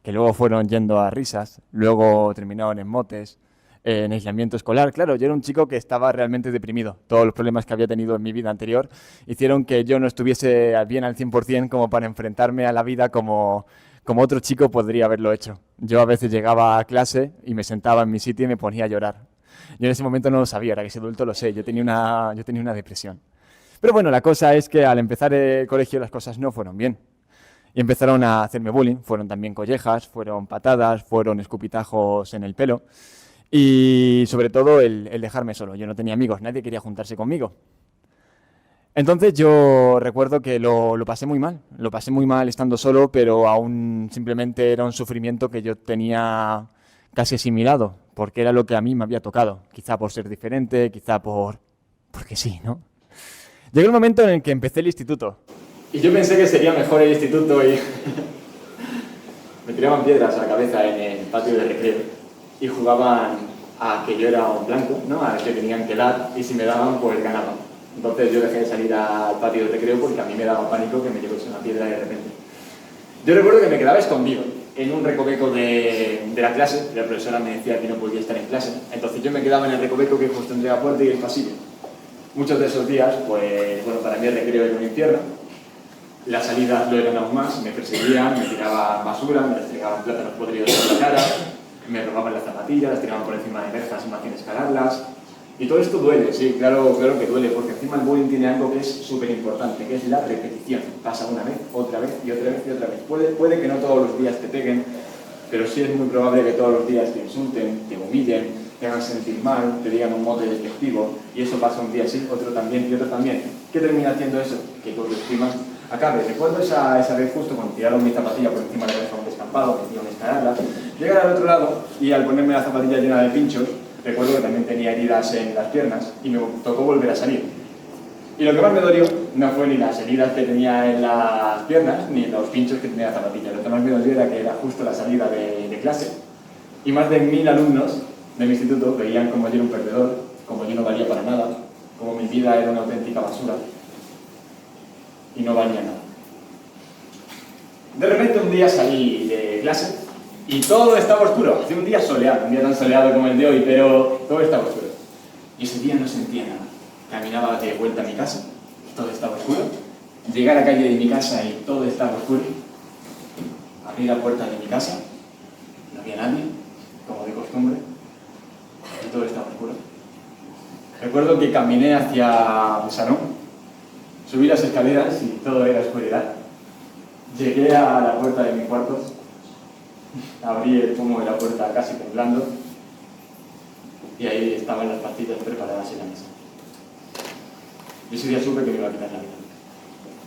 que luego fueron yendo a risas, luego terminaron en motes, en aislamiento escolar. Claro, yo era un chico que estaba realmente deprimido. Todos los problemas que había tenido en mi vida anterior hicieron que yo no estuviese bien al 100% como para enfrentarme a la vida como otro chico podría haberlo hecho. Yo a veces llegaba a clase y me sentaba en mi sitio y me ponía a llorar. Yo en ese momento no lo sabía, ahora que soy adulto lo sé, yo tenía una depresión. Pero bueno, la cosa es que al empezar el colegio las cosas no fueron bien. Y empezaron a hacerme bullying, fueron también collejas, fueron patadas, fueron escupitajos en el pelo. Y sobre todo el dejarme solo. Yo no tenía amigos, nadie quería juntarse conmigo. Entonces yo recuerdo que lo pasé muy mal. Lo pasé muy mal estando solo, pero aún simplemente era un sufrimiento que yo tenía casi asimilado, porque era lo que a mí me había tocado. Quizá por ser diferente, quizá porque sí, ¿no? Llegó el momento en el que empecé el instituto. Y yo pensé que sería mejor el instituto y me tiraban piedras a la cabeza en el patio de recreo. Y jugaban a que yo era un blanco, ¿no? A que tenían que dar y si me daban, pues ganaban. Entonces yo dejé de salir al patio de recreo porque a mí me daba pánico que me llevase una piedra de repente. Yo recuerdo que me quedaba escondido en un recoveco de la clase. La profesora me decía que no podía estar en clase. Entonces yo me quedaba en el recoveco que justo entre la puerta y el pasillo. Muchos de esos días, pues bueno, para mí el recreo era un infierno. Las salidas lo eran aún más, me perseguían, me tiraban basura, me restregaban plátanos podridos en la cara, me robaban las zapatillas, las tiraban por encima de verjas y me hacían escalarlas. Y todo esto duele, sí, claro que duele, porque encima el bullying tiene algo que es súper importante, que es la repetición. Pasa una vez, otra vez y otra vez y otra vez. Puede que no todos los días te peguen, pero sí es muy probable que todos los días te insulten, te humillen, te hagan sentir mal, te digan un mote despectivo, y eso pasa un día sí, otro también y otro también. ¿Qué termina haciendo eso? Que tu autoestima acabe. Recuerdo esa vez justo cuando tiraron mi zapatilla por encima de la verja a un descampado, me hicieron escalarla, llegar al otro lado y al ponerme la zapatilla llena de pinchos, recuerdo que también tenía heridas en las piernas y me tocó volver a salir. Y lo que más me dolió no fue ni las heridas que tenía en las piernas, ni los pinchos que tenía la zapatilla. Lo que más me dolió era que era justo la salida de clase. Y más de 1000 alumnos de mi instituto veían como yo era un perdedor, como yo no valía para nada, como mi vida era una auténtica basura y no valía nada. De repente un día salí de clase y todo estaba oscuro. Hacía un día soleado, un día tan soleado como el de hoy, pero todo estaba oscuro. Y ese día no sentía nada. Caminaba de vuelta a mi casa, todo estaba oscuro. Llegué a la calle de mi casa y todo estaba oscuro. Abrí la puerta de mi casa, no había nadie, como de costumbre, y todo estaba oscuro. Recuerdo que caminé hacia el salón, subí las escaleras y todo era oscuridad. Llegué a la puerta de mi cuarto, abrí el pomo de la puerta casi temblando y ahí estaban las pastillas preparadas en la mesa. Y ese día supe que me iba a quitar la vida.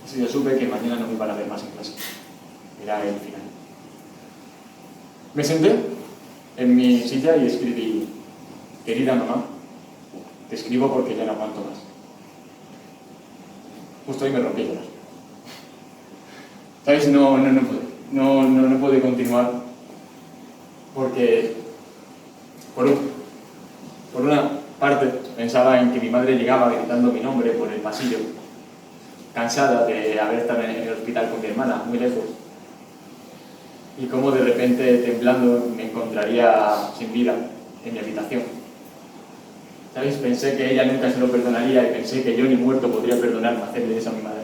Ese día supe que mañana no me iban a ver más en clase. Era el final. Me senté en mi silla y escribí: querida mamá, te escribo porque ya no aguanto más. Justo ahí me rompí a llorar. ¿Sabes? No pude continuar porque por una parte pensaba en que mi madre llegaba gritando mi nombre por el pasillo, cansada de haber estado en el hospital con mi hermana, muy lejos, y cómo de repente, temblando, me encontraría sin vida en mi habitación. ¿Sabéis? Pensé que ella nunca se lo perdonaría y pensé que yo ni muerto podría perdonarme hacerle eso a mi madre.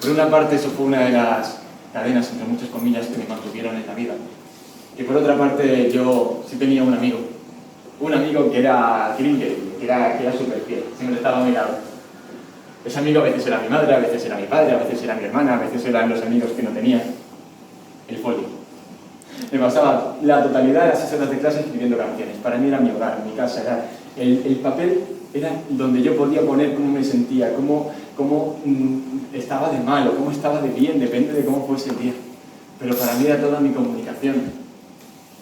Por una parte, eso fue una de las cadenas, entre muchas comillas, que me mantuvieron en la vida. Y por otra parte, yo sí tenía un amigo que era increíble, que era súper fiel, siempre estaba a mi lado. Ese amigo a veces era mi madre, a veces era mi padre, a veces era mi hermana, a veces eran los amigos que no tenía. El folio. me pasaba la totalidad de las 6 horas de clase escribiendo canciones. Para mí era mi hogar, mi casa, era el papel era donde yo podía poner cómo me sentía, cómo estaba de mal o cómo estaba de bien, depende de cómo fuese el día. Pero para mí era toda mi comunicación.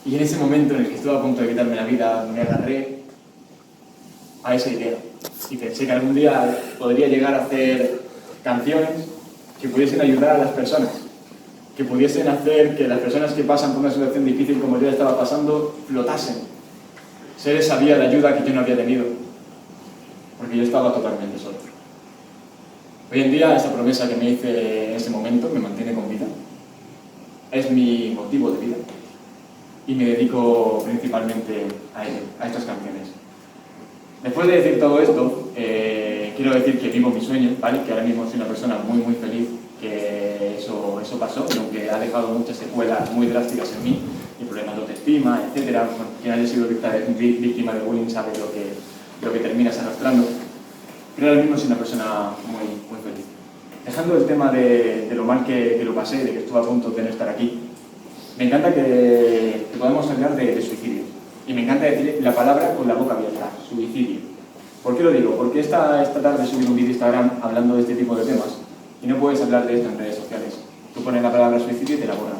Y en ese momento en el que estuve a punto de quitarme la vida, me agarré a esa idea. Y pensé que algún día podría llegar a hacer canciones que pudiesen ayudar a las personas, que pudiesen hacer que las personas que pasan por una situación difícil como yo estaba pasando, flotasen. Ser esa vía de ayuda que yo no había tenido, porque yo estaba totalmente solo. Hoy en día, esa promesa que me hice en ese momento me mantiene con vida. Es mi motivo de vida. Y me dedico principalmente a ello, a estas canciones. Después de decir todo esto, quiero decir que vivo mi sueño, ¿vale? Que ahora mismo soy una persona muy, muy feliz, que eso pasó, aunque ha dejado muchas secuelas muy drásticas en mí, y problemas de autoestima, etc. Bueno, quien haya sido víctima de bullying sabe lo que terminas arrastrando. Pero ahora mismo soy una persona muy, muy feliz. Dejando el tema de lo mal que lo pasé, de que estuve a punto de no estar aquí, me encanta que podamos hablar de suicidio. Y me encanta decir la palabra con la boca abierta, suicidio. ¿Por qué lo digo? Porque esta tarde subí un vídeo a Instagram hablando de este tipo de temas y no puedes hablar de esto en redes sociales. Tú pones la palabra suicidio y te la borran.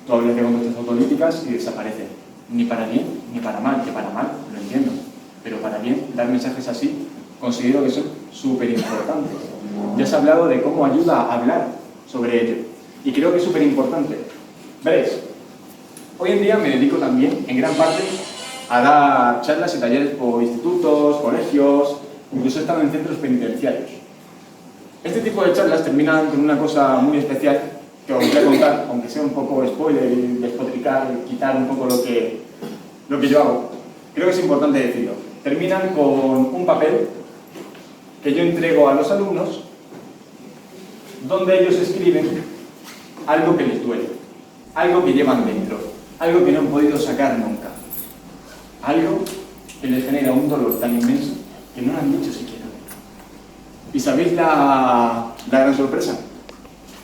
Tú hablas de conductas autolíticas y desaparece. Ni para bien ni para mal, que para mal lo entiendo. Pero para bien, dar mensajes así, considero que son súper importantes. Ya has hablado de cómo ayuda a hablar sobre ello. Y creo que es súper importante. Veréis, hoy en día me dedico también, en gran parte, a dar charlas y talleres por institutos, colegios, incluso he estado en centros penitenciarios. Este tipo de charlas terminan con una cosa muy especial que os voy a contar, aunque sea un poco spoiler y despotricar, quitar un poco lo que yo hago. Creo que es importante decirlo. Terminan con un papel que yo entrego a los alumnos donde ellos escriben algo que les duele, algo que llevan dentro, algo que no han podido sacar nunca. Algo que les genera un dolor tan inmenso que no lo han dicho siquiera. ¿Y sabéis la gran sorpresa?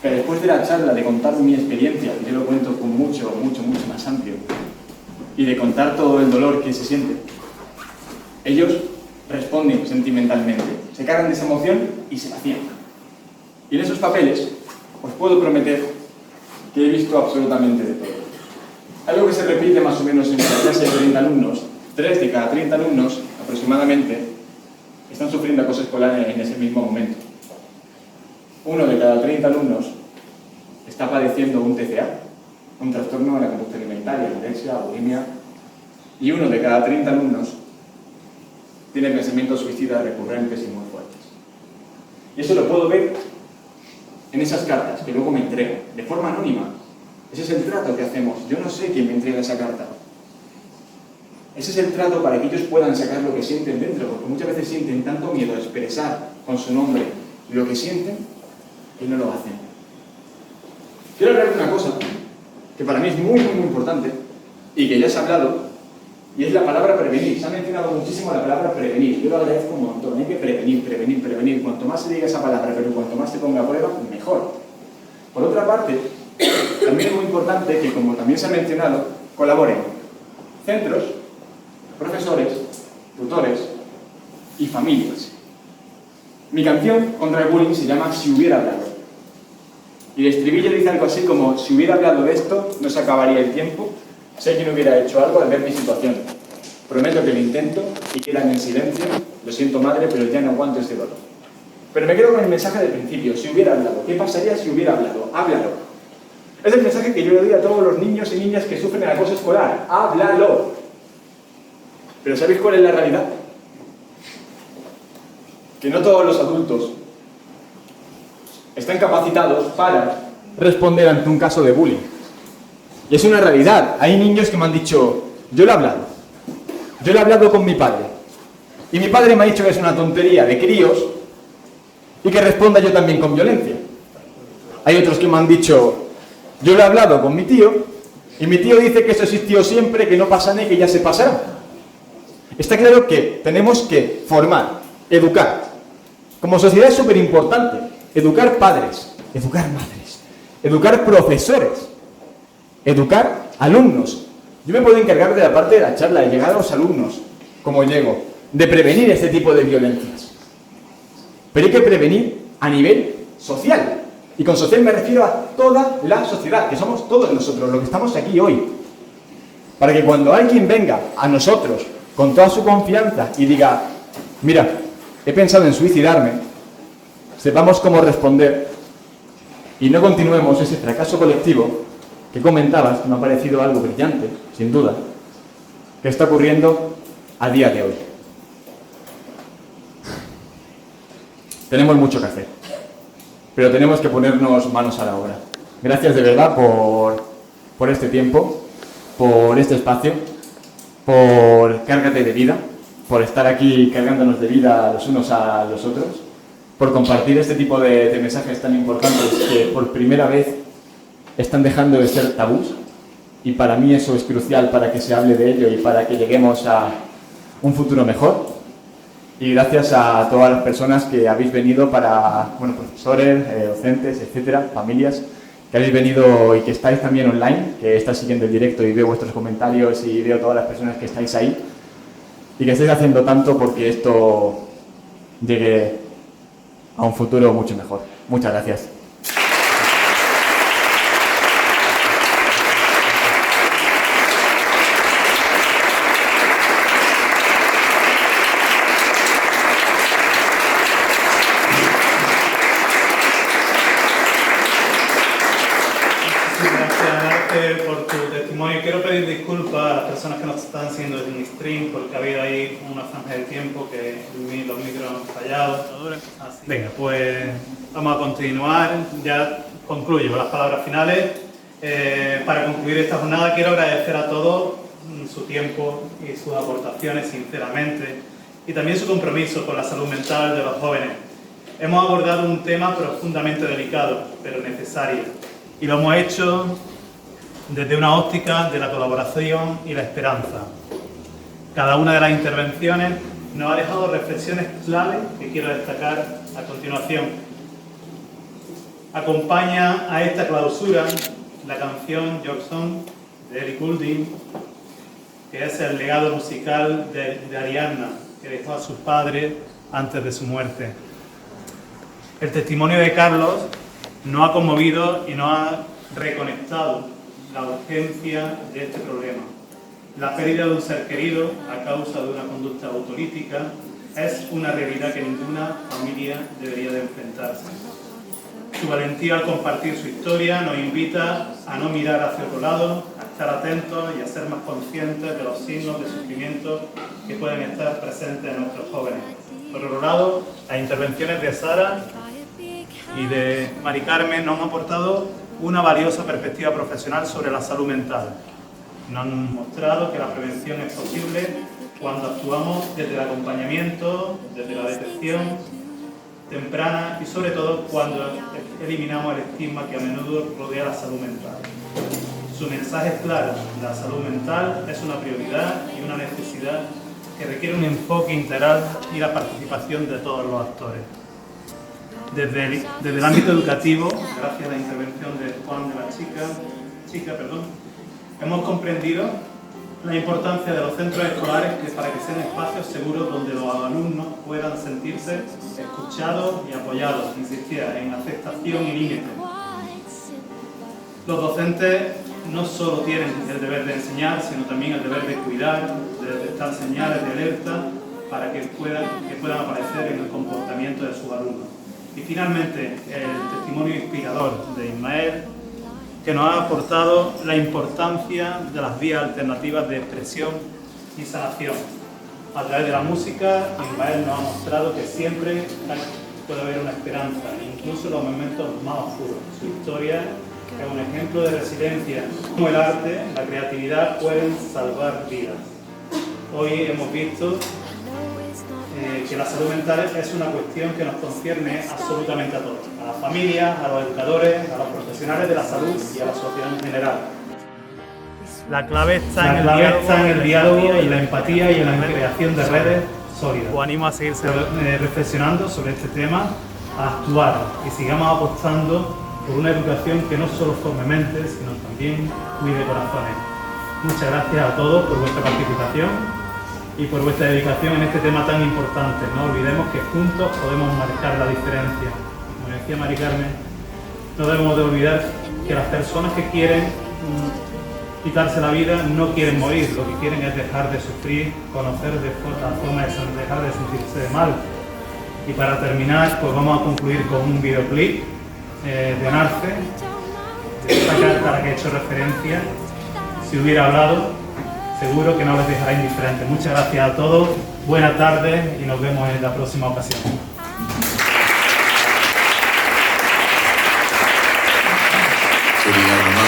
Que después de la charla, de contar mi experiencia, que yo lo cuento con mucho más amplio, y de contar todo el dolor que se siente, ellos responden sentimentalmente, se cargan de esa emoción y se vacían. Y en esos papeles os puedo prometer que he visto absolutamente de todo. Algo que se repite más o menos en una clase de 30 alumnos, 3 de cada 30 alumnos aproximadamente están sufriendo acoso escolar en ese mismo momento. 1 de cada 30 alumnos está padeciendo un TCA, un trastorno de la conducta alimentaria, anorexia, bulimia, y 1 de cada 30 alumnos tiene pensamientos suicidas recurrentes y muy fuertes. Y eso lo puedo ver en esas cartas que luego me entregan, de forma anónima. Ese es el trato que hacemos. Yo no sé quién me entrega esa carta. Ese es el trato para que ellos puedan sacar lo que sienten dentro, porque muchas veces sienten tanto miedo a expresar con su nombre lo que sienten que no lo hacen. Quiero hablar de una cosa que para mí es muy importante y que ya se ha hablado, y es la palabra prevenir. Se ha mencionado muchísimo la palabra prevenir. Yo lo agradezco un montón. Hay que prevenir. Cuanto más se diga esa palabra, pero cuanto más se ponga a prueba, mejor. Por otra parte, también es muy importante que, como también se ha mencionado, colaboren centros, profesores, tutores y familias. Mi canción contra el bullying se llama Si hubiera hablado. Y el estribillo dice algo así como: si hubiera hablado de esto, no se acabaría el tiempo. Sé que no hubiera hecho algo al ver mi situación. Prometo que lo intento y quedan en silencio. Lo siento, madre, pero ya no aguanto este dolor. Pero me quedo con el mensaje del principio: si hubiera hablado. ¿Qué pasaría si hubiera hablado? Háblalo. Es el mensaje que yo le doy a todos los niños y niñas que sufren acoso escolar. ¡Háblalo! Pero ¿sabéis cuál es la realidad? Que no todos los adultos están capacitados para responder ante un caso de bullying. Y es una realidad. Hay niños que me han dicho: yo lo he hablado. Yo lo he hablado con mi padre. Y mi padre me ha dicho que es una tontería de críos y que responda yo también con violencia. Hay otros que me han dicho: yo lo he hablado con mi tío y mi tío dice que eso existió siempre, que no pasa nada y que ya se pasará. Está claro que tenemos que formar, educar. Como sociedad es súper importante educar padres, educar madres, educar profesores, educar Alumnos. Yo me puedo encargar de la parte de la charla, de llegar a los alumnos, como llego, de prevenir este tipo de violencias. Pero hay que prevenir a nivel social. Y con social me refiero a toda la sociedad, que somos todos nosotros, los que estamos aquí hoy. Para que cuando alguien venga a nosotros con toda su confianza y diga, mira, he pensado en suicidarme, sepamos cómo responder y no continuemos ese fracaso colectivo que comentabas, que me ha parecido algo brillante, sin duda, que está ocurriendo a día de hoy. Tenemos mucho que hacer, pero tenemos que ponernos manos a la obra. Gracias de verdad por este tiempo, por este espacio, por Cárgate de Vida, por estar aquí cargándonos de vida los unos a los otros, por compartir este tipo de mensajes tan importantes que por primera vez están dejando de ser tabús, y para mí eso es crucial para que se hable de ello y para que lleguemos a un futuro mejor. Y gracias a todas las personas que habéis venido profesores, docentes, etcétera, familias, que habéis venido y que estáis también online, que estáis siguiendo el directo y veo vuestros comentarios y veo todas las personas que estáis ahí y que estáis haciendo tanto porque esto llegue a un futuro mucho mejor. Muchas gracias. Por tu testimonio. Quiero pedir disculpas a las personas que nos están siguiendo desde mi stream porque ha habido ahí una franja de tiempo que los micros han fallado. Venga, pues vamos a continuar. Ya concluyo las palabras finales. Para concluir esta jornada quiero agradecer a todos su tiempo y sus aportaciones sinceramente y también su compromiso con la salud mental de los jóvenes. Hemos abordado un tema profundamente delicado, pero necesario, y lo hemos hecho desde una óptica de la colaboración y la esperanza. Cada una de las intervenciones nos ha dejado reflexiones clave que quiero destacar a continuación. Acompaña a esta clausura la canción Your Song de Ellie Goulding, que es el legado musical de Ariadna, que dejó a sus padres antes de su muerte. El testimonio de Carlos nos ha conmovido y nos ha reconectado la urgencia de este problema. La pérdida de un ser querido a causa de una conducta autolítica es una realidad que ninguna familia debería de enfrentarse. Su valentía al compartir su historia nos invita a no mirar hacia otro lado, a estar atentos y a ser más conscientes de los signos de sufrimiento que pueden estar presentes en nuestros jóvenes. Por otro lado, las intervenciones de Sara y de Mari Carmen nos han aportado una valiosa perspectiva profesional sobre la salud mental. Nos han mostrado que la prevención es posible cuando actuamos desde el acompañamiento, desde la detección temprana y sobre todo cuando eliminamos el estigma que a menudo rodea la salud mental. Su mensaje es claro: la salud mental es una prioridad y una necesidad que requiere un enfoque integral y la participación de todos los actores. Desde el ámbito educativo, gracias a la intervención de Juan de la chica, hemos comprendido la importancia de los centros escolares para que sean espacios seguros donde los alumnos puedan sentirse escuchados y apoyados, insistía en aceptación y límites. Los docentes no solo tienen el deber de enseñar, sino también el deber de cuidar, de detectar señales de alerta para que puedan aparecer en el comportamiento de sus alumnos. Y finalmente, el testimonio inspirador de Ismael, que nos ha aportado la importancia de las vías alternativas de expresión y sanación. A través de la música, Ismael nos ha mostrado que siempre puede haber una esperanza, incluso en los momentos más oscuros. Su historia es un ejemplo de resiliencia. Como el arte, la creatividad pueden salvar vidas. Hoy hemos visto que la salud mental es una cuestión que nos concierne absolutamente a todos, a las familias, a los educadores, a los profesionales de la salud y a la sociedad en general. La clave está en el diálogo y la empatía y en la creación de redes sólidas. Os animo a seguir reflexionando sobre este tema, a actuar y sigamos apostando por una educación que no solo forme mentes, sino también cuide corazones. Muchas gracias a todos por vuestra participación y por vuestra dedicación en este tema tan importante. No olvidemos que juntos podemos marcar la diferencia. Como decía Mari Carmen, no debemos de olvidar que las personas que quieren quitarse la vida no quieren morir, lo que quieren es dejar de sufrir, conocer la forma de dejar de sentirse mal. Y para terminar, pues vamos a concluir con un videoclip de Narce, de esta carta a la que he hecho referencia. Si hubiera hablado, seguro que no les dejará indiferentes. Muchas gracias a todos, buenas tardes y nos vemos en la próxima ocasión. Querida mamá,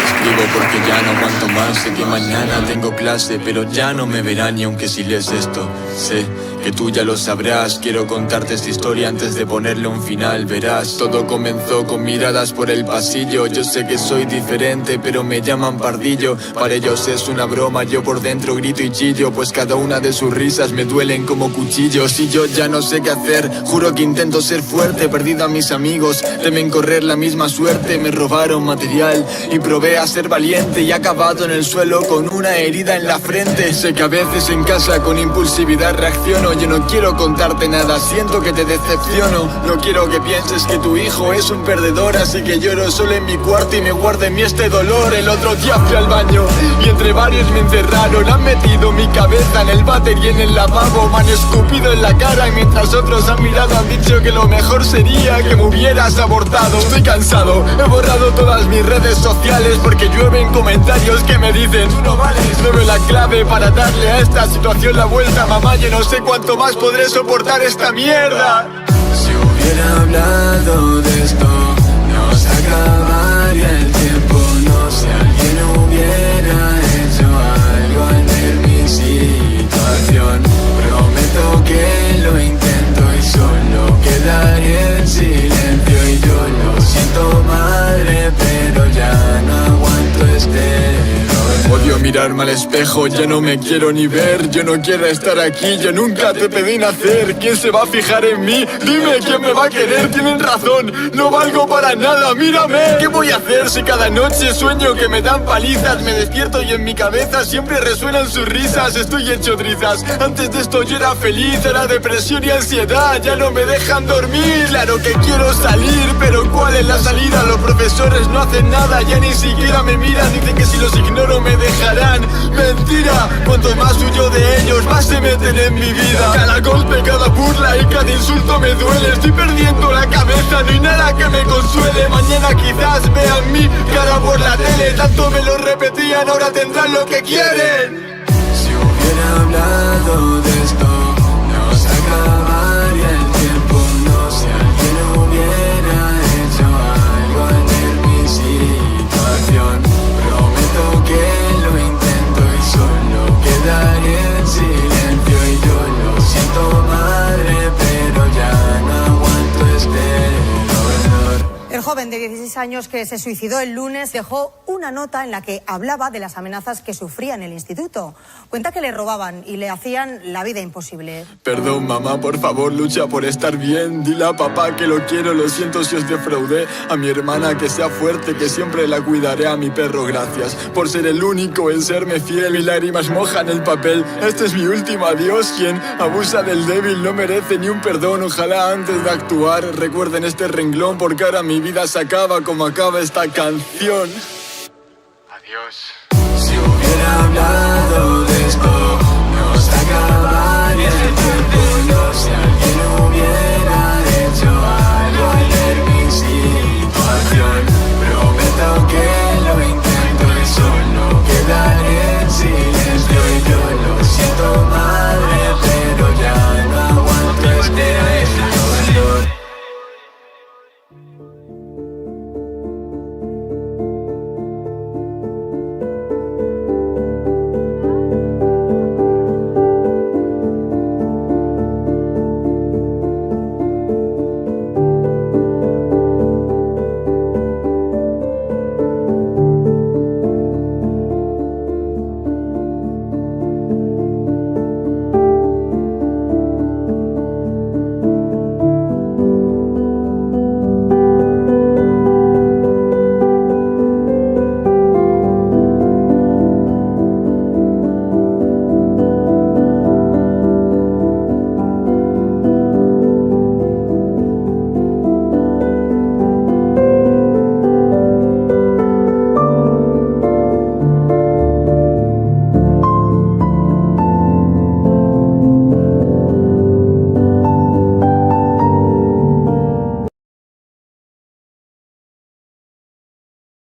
escribo porque ya no aguanto más. Sé que mañana tengo clase, pero ya no me verán ni aunque si lees esto. Sé que tú ya lo sabrás. Quiero contarte esta historia antes de ponerle un final. Verás, todo comenzó con miradas por el pasillo. Yo sé que soy diferente, pero me llaman pardillo. Para ellos es una broma, yo por dentro grito y chillo, pues cada una de sus risas me duelen como cuchillos. Y yo ya no sé qué hacer, juro que intento ser fuerte. Perdido a mis amigos, temen correr la misma suerte. Me robaron material y probé a ser valiente, y acabado en el suelo con una herida en la frente. Sé que a veces en casa con impulsividad reacciono. Yo no quiero contarte nada, siento que te decepciono. No quiero que pienses que tu hijo es un perdedor, así que lloro solo en mi cuarto y me guardo en mí este dolor. El otro día fui al baño y entre varios me encerraron. Han metido mi cabeza en el váter y en el lavabo. Me han escupido en la cara y mientras otros han mirado han dicho que lo mejor sería que me hubieras abortado. Estoy cansado, he borrado todas mis redes sociales porque llueven comentarios que me dicen: tú no vales. No veo la clave para darle a esta situación la vuelta, mamá. Yo no sé cuánto más podré soportar esta mierda. Si hubiera hablado de esto, no se acabaría el tiempo. No sé, alguien hubiera hecho algo al ver mi situación. Prometo que lo intento y solo quedaré en silencio. Y yo lo siento, madre, pero ya no aguanto este dolor. Odio mirarme al espejo, ya no me quiero ni ver. Yo no quiero estar aquí, yo nunca te pedí nacer. ¿Quién se va a fijar en mí? Dime, ¿quién me va a querer? Tienen razón, no valgo para nada, mírame. ¿Qué voy a hacer si cada noche sueño que me dan palizas? Me despierto y en mi cabeza siempre resuenan sus risas. Estoy hecho trizas, antes de esto yo era feliz. Ahora depresión y ansiedad ya no me dejan dormir. Claro que quiero salir, pero ¿cuál es la salida? Los profesores no hacen nada, ya ni siquiera me miran. Dicen que si los ignoro me dejarán. Mentira, cuanto más huyo de ellos, más se meten en mi vida. Cada golpe, cada burla y cada insulto me duele. Estoy perdiendo la cabeza, no hay nada que me consuele. Mañana quizás vean mi cara por la tele. Tanto me lo repetían, ahora tendrán lo que quieren. Si hubiera hablado de esto, no se acabaría el tiempo. No sé, alguien hubiera hecho algo al ver mi situación. Prometo que lo intento y solo quedaré en silencio. Y yo lo siento, madre, pero ya no aguanto este dolor. El joven de 16 años que se suicidó el lunes dejó una nota en la que hablaba de las amenazas que sufría en el instituto. Cuenta que le robaban y le hacían la vida imposible. Perdón, mamá, por favor, lucha por estar bien. Dile a papá que lo quiero, lo siento si os defraudé. A mi hermana que sea fuerte, que siempre la cuidaré. A mi perro, gracias por ser el único en serme fiel. Mis lágrimas mojan el papel, este es mi último adiós. Quien abusa del débil no merece ni un perdón. Ojalá antes de actuar recuerden este renglón, porque ahora mi vida se acaba como acaba esta canción. Adiós. Si hubiera hablado de